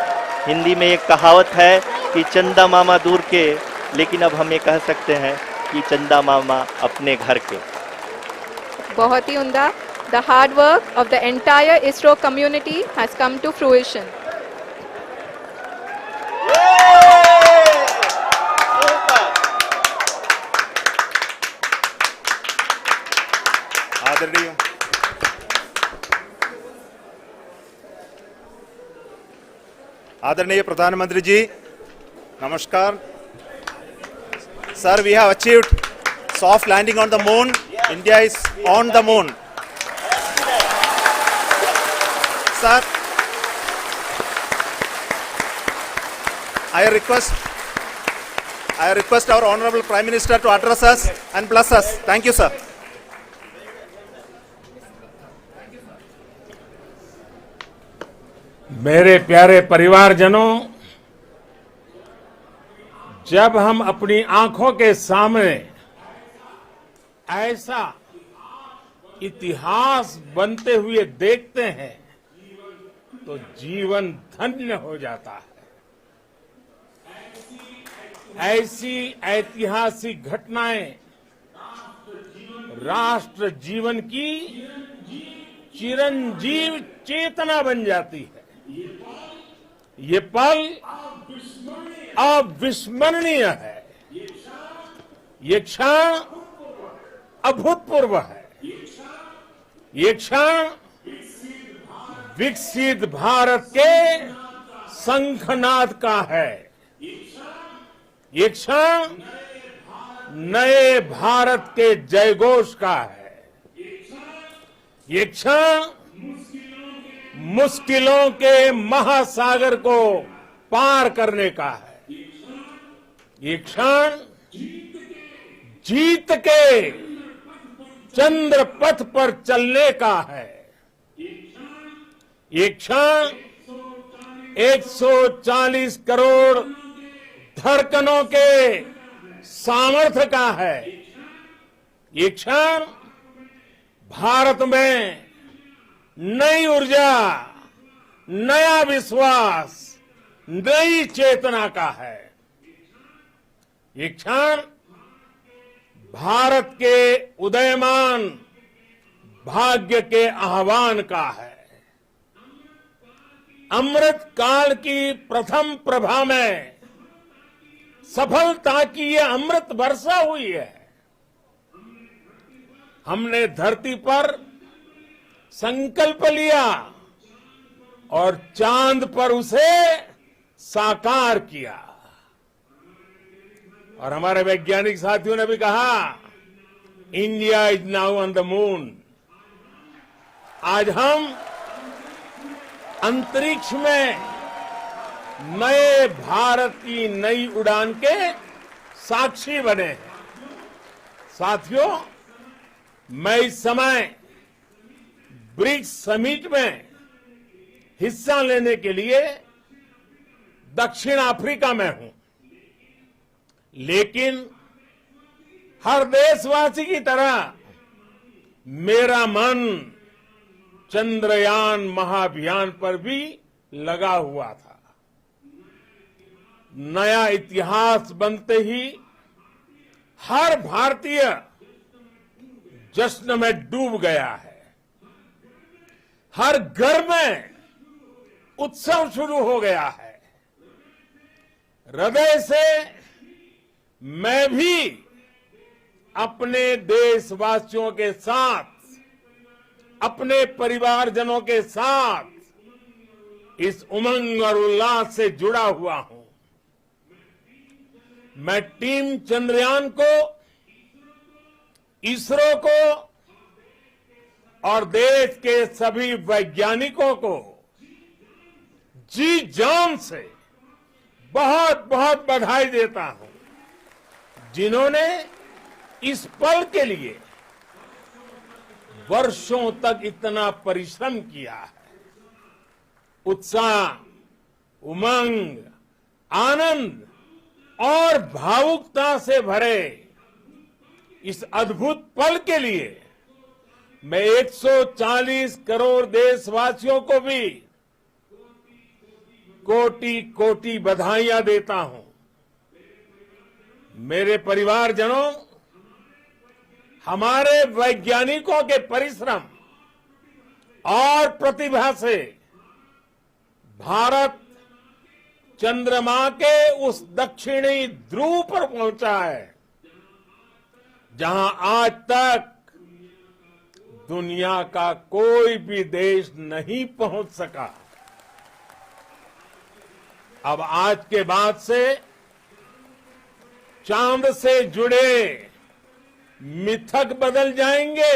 हिंदी में एक कहावत है कि चंदा मामा दूर के, लेकिन अब हम ये कह सकते हैं कि चंदा मामा अपने घर के। बहुत ही उम्दा. The hard work of the entire ISRO community has come to fruition. आदरणीय आदरणीय प्रधानमंत्री जी, नमस्कार. Sir, we have achieved soft landing on the moon. India is on the moon. Sir, I request our Honorable Prime Minister to address us and bless us. Thank you, sir. मेरे प्यारे परिवारजनों, जब हम अपनी आंखों के सामने ऐसा इतिहास बनते हुए देखते हैं तो जीवन धन्य हो जाता है। ऐसी ऐतिहासिक घटनाएं राष्ट्र जीवन की चिरंजीव चेतना बन जाती है। ये पल अविस्मरणीय है। ये क्षण अभूतपूर्व है। ये क्षण विकसित भारत के शंखनाद का है। ये क्षण नए भारत के जयघोष का है। ये क्षण मुश्किलों के महासागर को पार करने का है। ये क्षण जीत के चंद्र पथ पर चलने का है। ये क्षण 140 करोड़ धड़कनों के सामर्थ्य का है। ये क्षण भारत में नई ऊर्जा, नया विश्वास, नई चेतना का है। ये क्षण भारत के उदयमान भाग्य के आह्वान का है। अमृत काल की प्रथम प्रभा में सफलता की ये अमृत वर्षा हुई है। हमने धरती पर संकल्प लिया और चांद पर उसे साकार किया। और हमारे वैज्ञानिक साथियों ने भी कहा, India is now on the moon. आज हम अंतरिक्ष में नए भारत की नई उड़ान के साक्षी बने हैं। साथियों, मैं इस समय ब्रिक्स समिट में हिस्सा लेने के लिए दक्षिण अफ्रीका में हूं, लेकिन हर देशवासी की तरह मेरा मन चंद्रयान महाअभियान पर भी लगा हुआ था। नया इतिहास बनते ही हर भारतीय जश्न में डूब गया है। हर घर में उत्सव शुरू हो गया है। हृदय से मैं भी अपने देशवासियों के साथ, अपने परिवारजनों के साथ इस उमंग और उल्लास से जुड़ा हुआ हूं। मैं टीम चंद्रयान को, इसरो को और देश के सभी वैज्ञानिकों को जी जान से बहुत बहुत बधाई देता हूं, जिन्होंने इस पल के लिए वर्षों तक इतना परिश्रम किया है। उत्साह, उमंग, आनंद और भावुकता से भरे इस अद्भुत पल के लिए मैं 140 करोड़ देशवासियों को भी कोटि कोटि बधाइयां देता हूं। मेरे परिवारजनों, हमारे वैज्ञानिकों के परिश्रम और प्रतिभा से भारत चंद्रमा के उस दक्षिणी ध्रुव पर पहुंचा है जहां आज तक दुनिया का कोई भी देश नहीं पहुंच सका। अब आज के बाद से चांद से जुड़े मिथक बदल जाएंगे,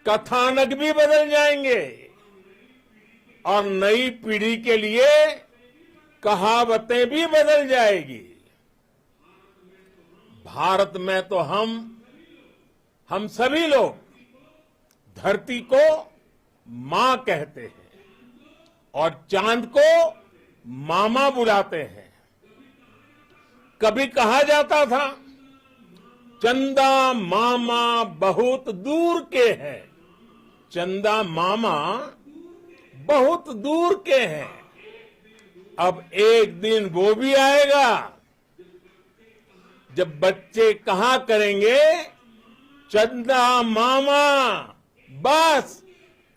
कथानक भी बदल जाएंगे और नई पीढ़ी के लिए कहावतें भी बदल जाएगी। भारत में तो हम सभी लोग धरती को मां कहते हैं और चांद को मामा बुलाते हैं। कभी कहा जाता था, चंदा मामा बहुत दूर के हैं। चंदा मामा बहुत दूर के हैं। अब एक दिन वो भी आएगा जब बच्चे कहा करेंगे, चंदा मामा बस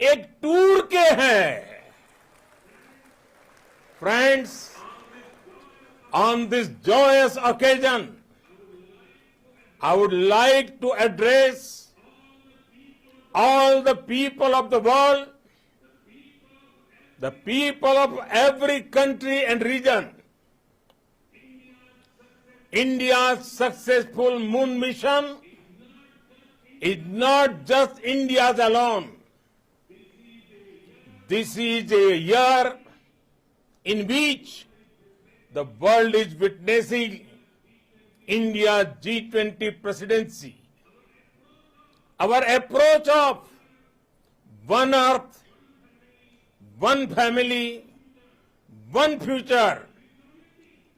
एक टूर के हैं। Friends, on this joyous occasion, I would like to address all the people of the world, the people of every country and region. India's successful moon mission is not just India's alone. This is a year in which the world is witnessing India's G20 presidency. Our approach of one earth, one family, one future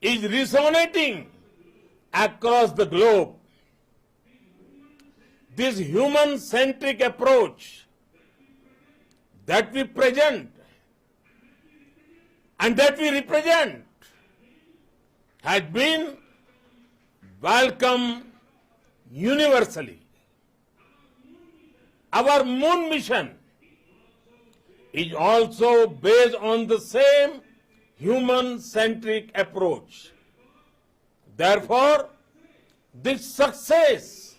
is resonating across the globe. This human-centric approach that we present and that we represent has been welcomed universally. Our moon mission is also based on the same human-centric approach. Therefore, this success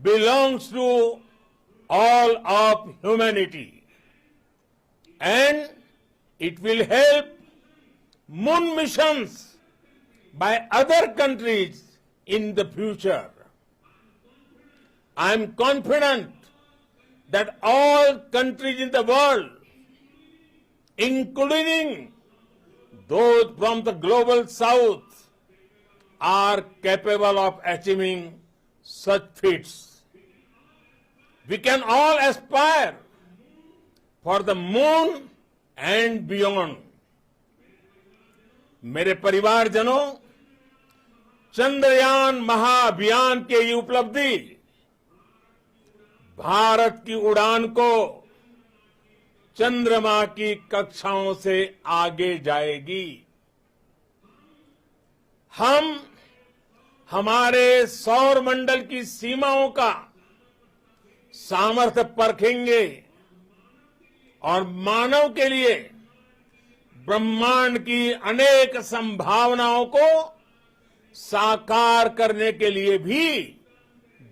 belongs to all of humanity, and it will help moon missions by other countries in the future. I am confident that all countries in the world, including those from the global south, are capable of achieving such feats. We can all aspire for the moon and beyond. मेरे परिवारजनों, चंद्रयान महाअभियान की ये उपलब्धि भारत की उड़ान को चंद्रमा की कक्षाओं से आगे जाएगी। हम हमारे सौर मंडल की सीमाओं का सामर्थ्य परखेंगे और मानव के लिए ब्रह्मांड की अनेक संभावनाओं को साकार करने के लिए भी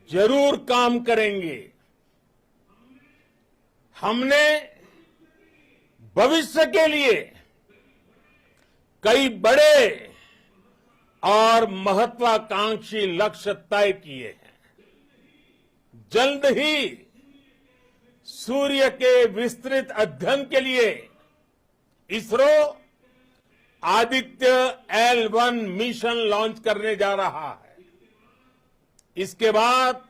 जरूर काम करेंगे। हमने भविष्य के लिए कई बड़े और महत्वाकांक्षी लक्ष्य तय किए हैं। जल्द ही सूर्य के विस्तृत अध्ययन के लिए ISRO Aditya L1 mission launch करने जा रहा है। इसके बाद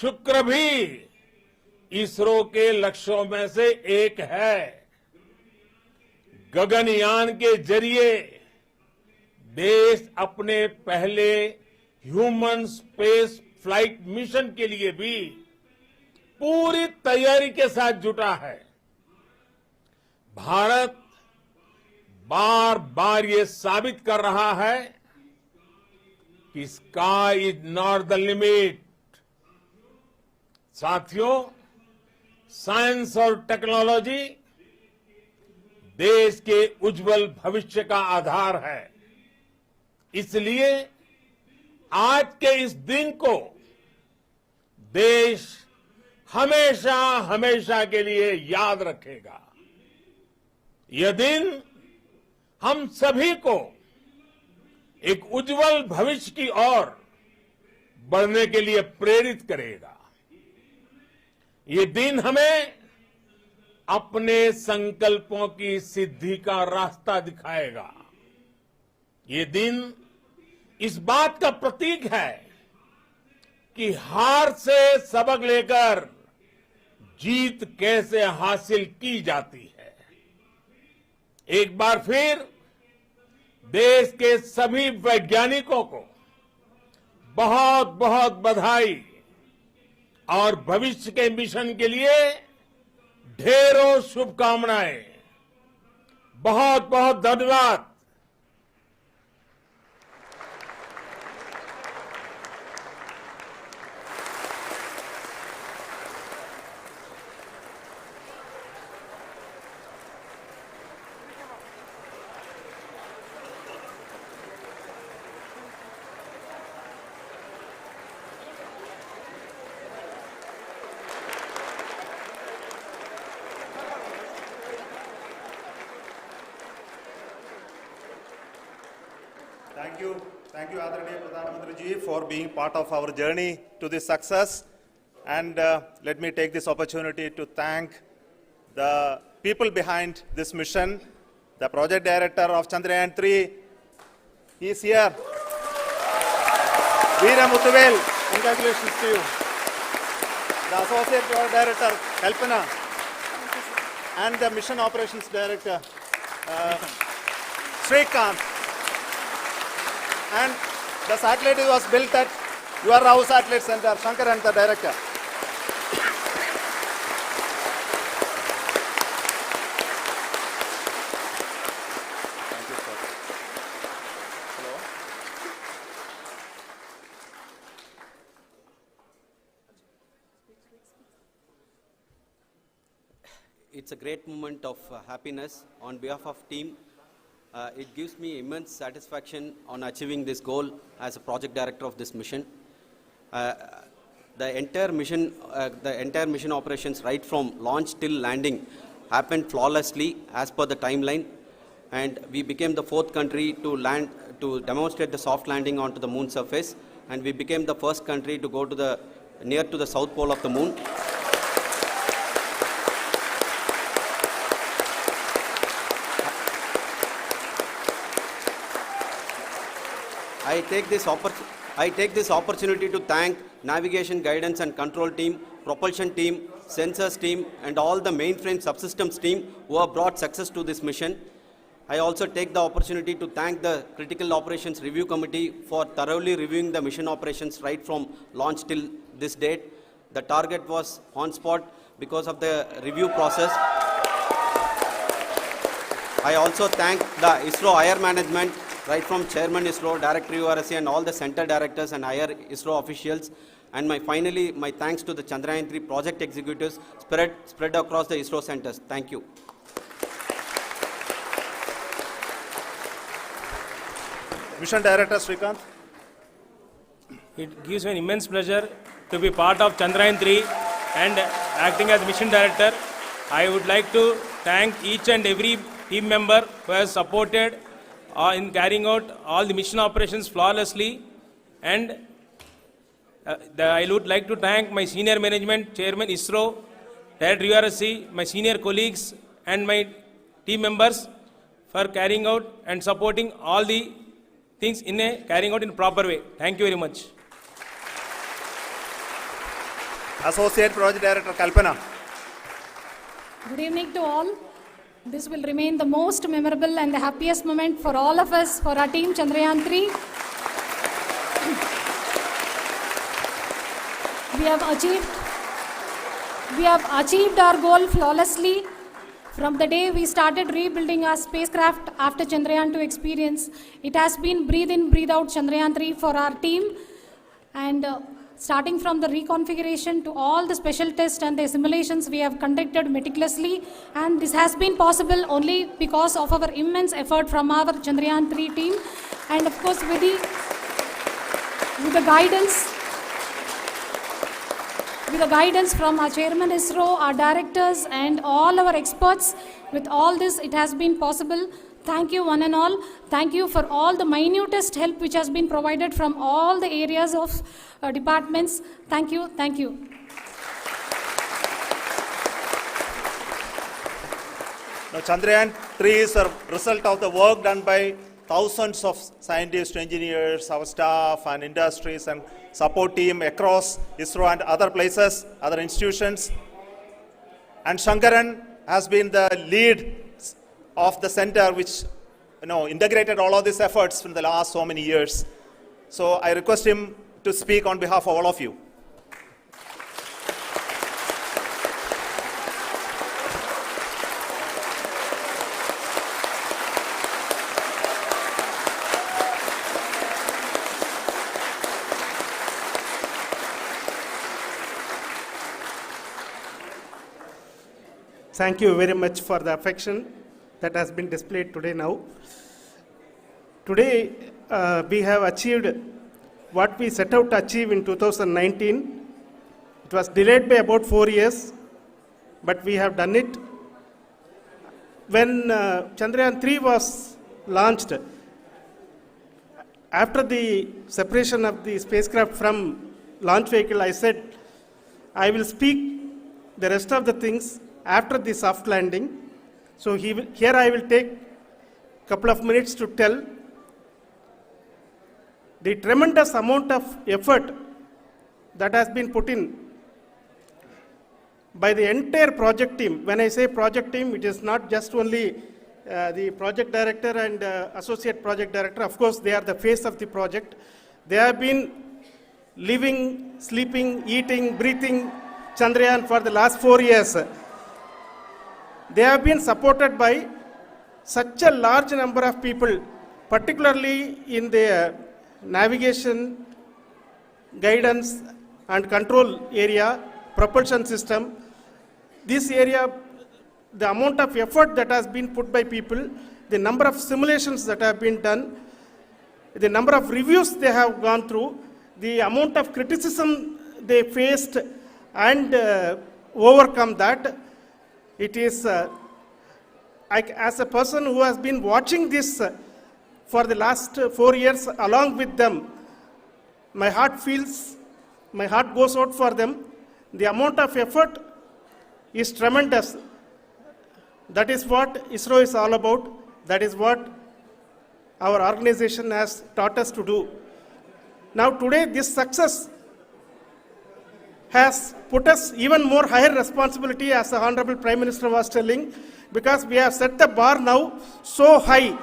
शुक्र भी इसरो के लक्ष्यों में से एक है। गगनयान के जरिए देश अपने पहले ह्यूमन स्पेस फ्लाइट मिशन के लिए भी पूरी तैयारी के साथ जुटा है। भारत बार बार ये साबित कर रहा है कि sky is not the limit. साथियों, साइंस और टेक्नोलॉजी देश के उज्जवल भविष्य का आधार है। इसलिए आज के इस दिन को देश हमेशा हमेशा के लिए याद रखेगा। यह दिन हम सभी को एक उज्जवल भविष्य की ओर बढ़ने के लिए प्रेरित करेगा। ये दिन हमें अपने संकल्पों की सिद्धि का रास्ता दिखाएगा। ये दिन इस बात का प्रतीक है कि हार से सबक लेकर जीत कैसे हासिल की जाती है। एक बार फिर देश के सभी वैज्ञानिकों को बहुत बहुत बधाई और भविष्य के मिशन के लिए ढेरों शुभकामनाएं। बहुत बहुत धन्यवाद। Thank you, Adaraniya Pradhan Mantri ji, for being part of our journey to this success. And let me take this opportunity to thank the people behind this mission, the project director of Chandrayaan-3. He is here. Veera Muthuvel, congratulations to you. The associate project director, Kalpana, and the mission operations director, Srikanth. And the satellite was built at your Rao Satellite Center, Shankar and the director. Thank you, sir. Hello. It's a great moment of happiness on behalf of team. It gives me immense satisfaction on achieving this goal as a project director of this mission. The entire mission operations, right from launch till landing, happened flawlessly as per the timeline, and we became the 4th country to demonstrate the soft landing onto the moon surface, and we became the first country to go to near to the south pole of the moon. I take this opportunity to thank navigation, guidance and control team, propulsion team, sensors team and all the mainframe subsystems team who have brought success to this mission. I also take the opportunity to thank the Critical Operations Review Committee for thoroughly reviewing the mission operations right from launch till this date. The target was on spot because of the review process. I also thank the ISRO higher management, right from Chairman ISRO, Director URSC and all the center directors and higher ISRO officials. And finally, my thanks to the Chandrayaan-3 project executives spread across the ISRO centers. Thank you. Mission Director Srikanth. It gives me an immense pleasure to be part of Chandrayaan-3 and acting as Mission Director. I would like to thank each and every team member who has supported in carrying out all the mission operations flawlessly, and I would like to thank my senior management, Chairman ISRO, Director URSC, my senior colleagues and my team members for carrying out and supporting all the things carrying out in a proper way. Thank you very much. Associate Project Director Kalpana. Good evening to all. This will remain the most memorable and the happiest moment for all of us, for our team Chandrayaan 3. We have achieved our goal flawlessly. From the day we started rebuilding our spacecraft after Chandrayaan 2 experience, it has been breathe in, breathe out Chandrayaan 3 for our team. And starting from the reconfiguration to all the special tests and the simulations we have conducted meticulously, and this has been possible only because of our immense effort from our Chandrayaan 3 team, and of course with the guidance from our chairman ISRO, our directors and all our experts. With all this, it has been possible. Thank you one and all. Thank you for all the minutest help which has been provided from all the areas of departments. Thank you. Thank you. Now, Chandrayaan 3 is a result of the work done by thousands of scientists, engineers, our staff and industries and support team across ISRO and other places, other institutions. And Shankaran has been the lead of the center which integrated all of these efforts in the last so many years. So I request him to speak on behalf of all of you. Thank you very much for the affection that has been displayed today now. Today, we have achieved what we set out to achieve in 2019. It was delayed by about 4 years, but we have done it. When Chandrayaan 3 was launched, after the separation of the spacecraft from launch vehicle, I said, I will speak the rest of the things after the soft landing. So here I will take a couple of minutes to tell the tremendous amount of effort that has been put in by the entire project team. When I say project team, it is not just only the project director and associate project director. Of course, they are the face of the project. They have been living, sleeping, eating, breathing Chandrayaan for the last 4 years. They have been supported by such a large number of people, particularly in the navigation, guidance and control area, propulsion system. This area, the amount of effort that has been put by people, the number of simulations that have been done, the number of reviews they have gone through, the amount of criticism they faced and overcome that. It is, as a person who has been watching this for the last 4 years along with them, my heart goes out for them. The amount of effort is tremendous. That is what ISRO is all about. That is what our organization has taught us to do. Now today, this success has put us even more higher responsibility, as the Honorable Prime Minister was telling, because we have set the bar now so high.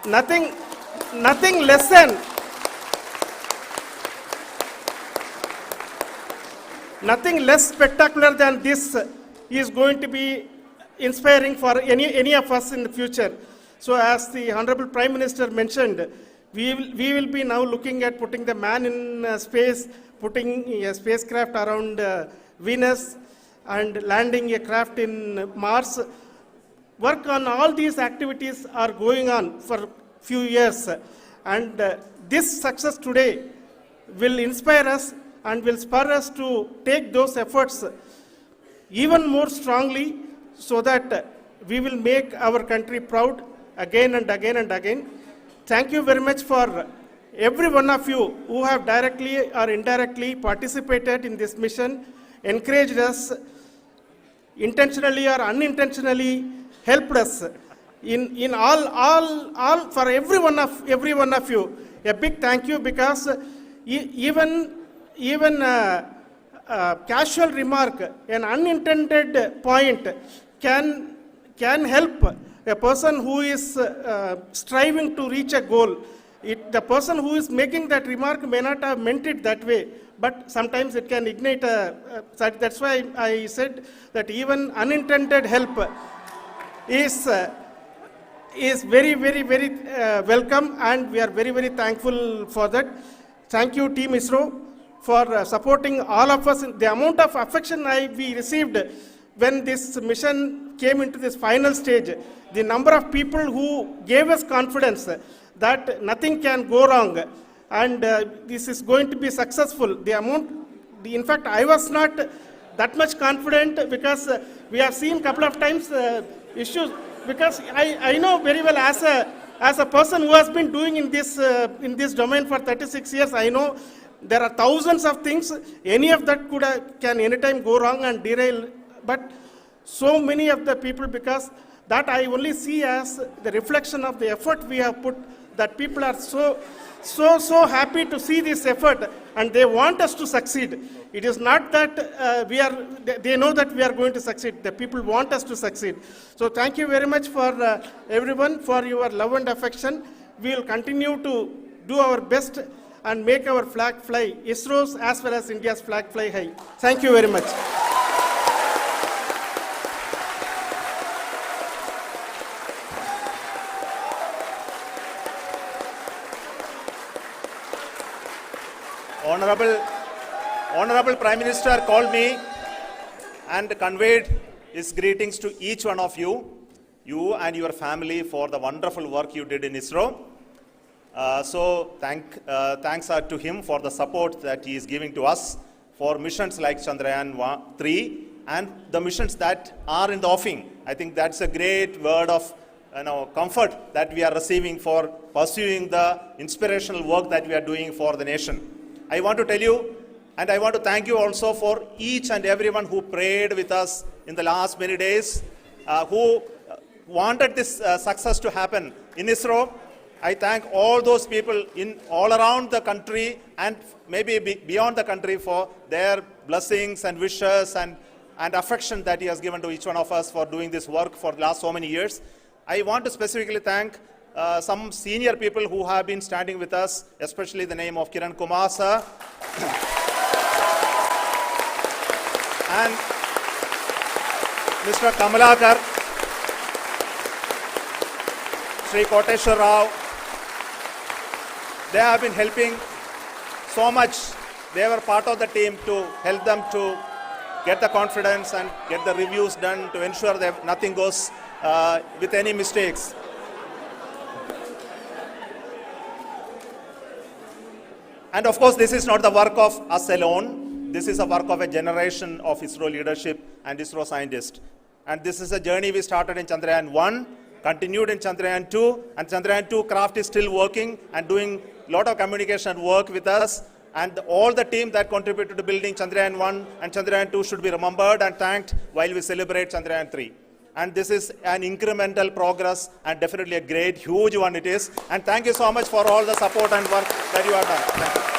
Nothing less spectacular than this is going to be inspiring for any of us in the future. So as the Honorable Prime Minister mentioned, we will be now looking at putting the man in space, putting a spacecraft around Venus and landing a craft in Mars. Work on all these activities are going on for few years, and this success today will inspire us and will spur us to take those efforts even more strongly, so that we will make our country proud again and again and again. Thank you very much for every one of you who have directly or indirectly participated in this mission, encouraged us, intentionally or unintentionally helped us in all for every one of you. A big thank you, because even casual remark, an unintended point can help a person who is striving to reach a goal. The person who is making that remark may not have meant it that way, but sometimes it can ignite that's why I said that even unintended help is very, very, very welcome, and we are very, very thankful for that. Thank you, Team ISRO, for supporting all of us. The amount of affection we received when this mission came into this final stage, the number of people who gave us confidence that nothing can go wrong and this is going to be successful. In fact, I was not that much confident because we have seen a couple of times issues. Because I know very well as a person who has been doing in this domain for 36 years, I know there are thousands of things. Any of that can anytime go wrong and derail. But so many of the people, because that I only see as the reflection of the effort we have put, that people are so happy to see this effort and they want us to succeed. It is not that they know that we are going to succeed. The people want us to succeed. So thank you very much for everyone for your love and affection. We will continue to do our best and make our flag fly, ISRO's as well as India's flag fly high. Thank you very much. Honorable Prime Minister called me and conveyed his greetings to each one of you and your family for the wonderful work you did in ISRO. So thanks to him for the support that he is giving to us for missions like Chandrayaan 3 and the missions that are in the offing. I think that's a great word of comfort that we are receiving for pursuing the inspirational work that we are doing for the nation. I want to tell you, and I want to thank you also for each and everyone who prayed with us in the last many days, who wanted this success to happen in ISRO. I thank all those people all around the country and maybe beyond the country for their blessings and wishes and affection that he has given to each one of us for doing this work for the last so many years. I want to specifically thank some senior people who have been standing with us, especially the name of Kiran Kumar sir and Mr. Kamalakar, Sri Koteshwar Rao. They have been helping so much. They were part of the team to help them to get the confidence and get the reviews done to ensure that nothing goes with any mistakes. And of course, this is not the work of us alone. This is a work of a generation of ISRO leadership and ISRO scientists. And this is a journey we started in Chandrayaan 1, continued in Chandrayaan 2, and Chandrayaan 2 craft is still working and doing a lot of communication work with us. And all the team that contributed to building Chandrayaan 1 and Chandrayaan 2 should be remembered and thanked while we celebrate Chandrayaan 3. And this is an incremental progress and definitely a great, huge one it is. And thank you so much for all the support and work that you have done. Thank you.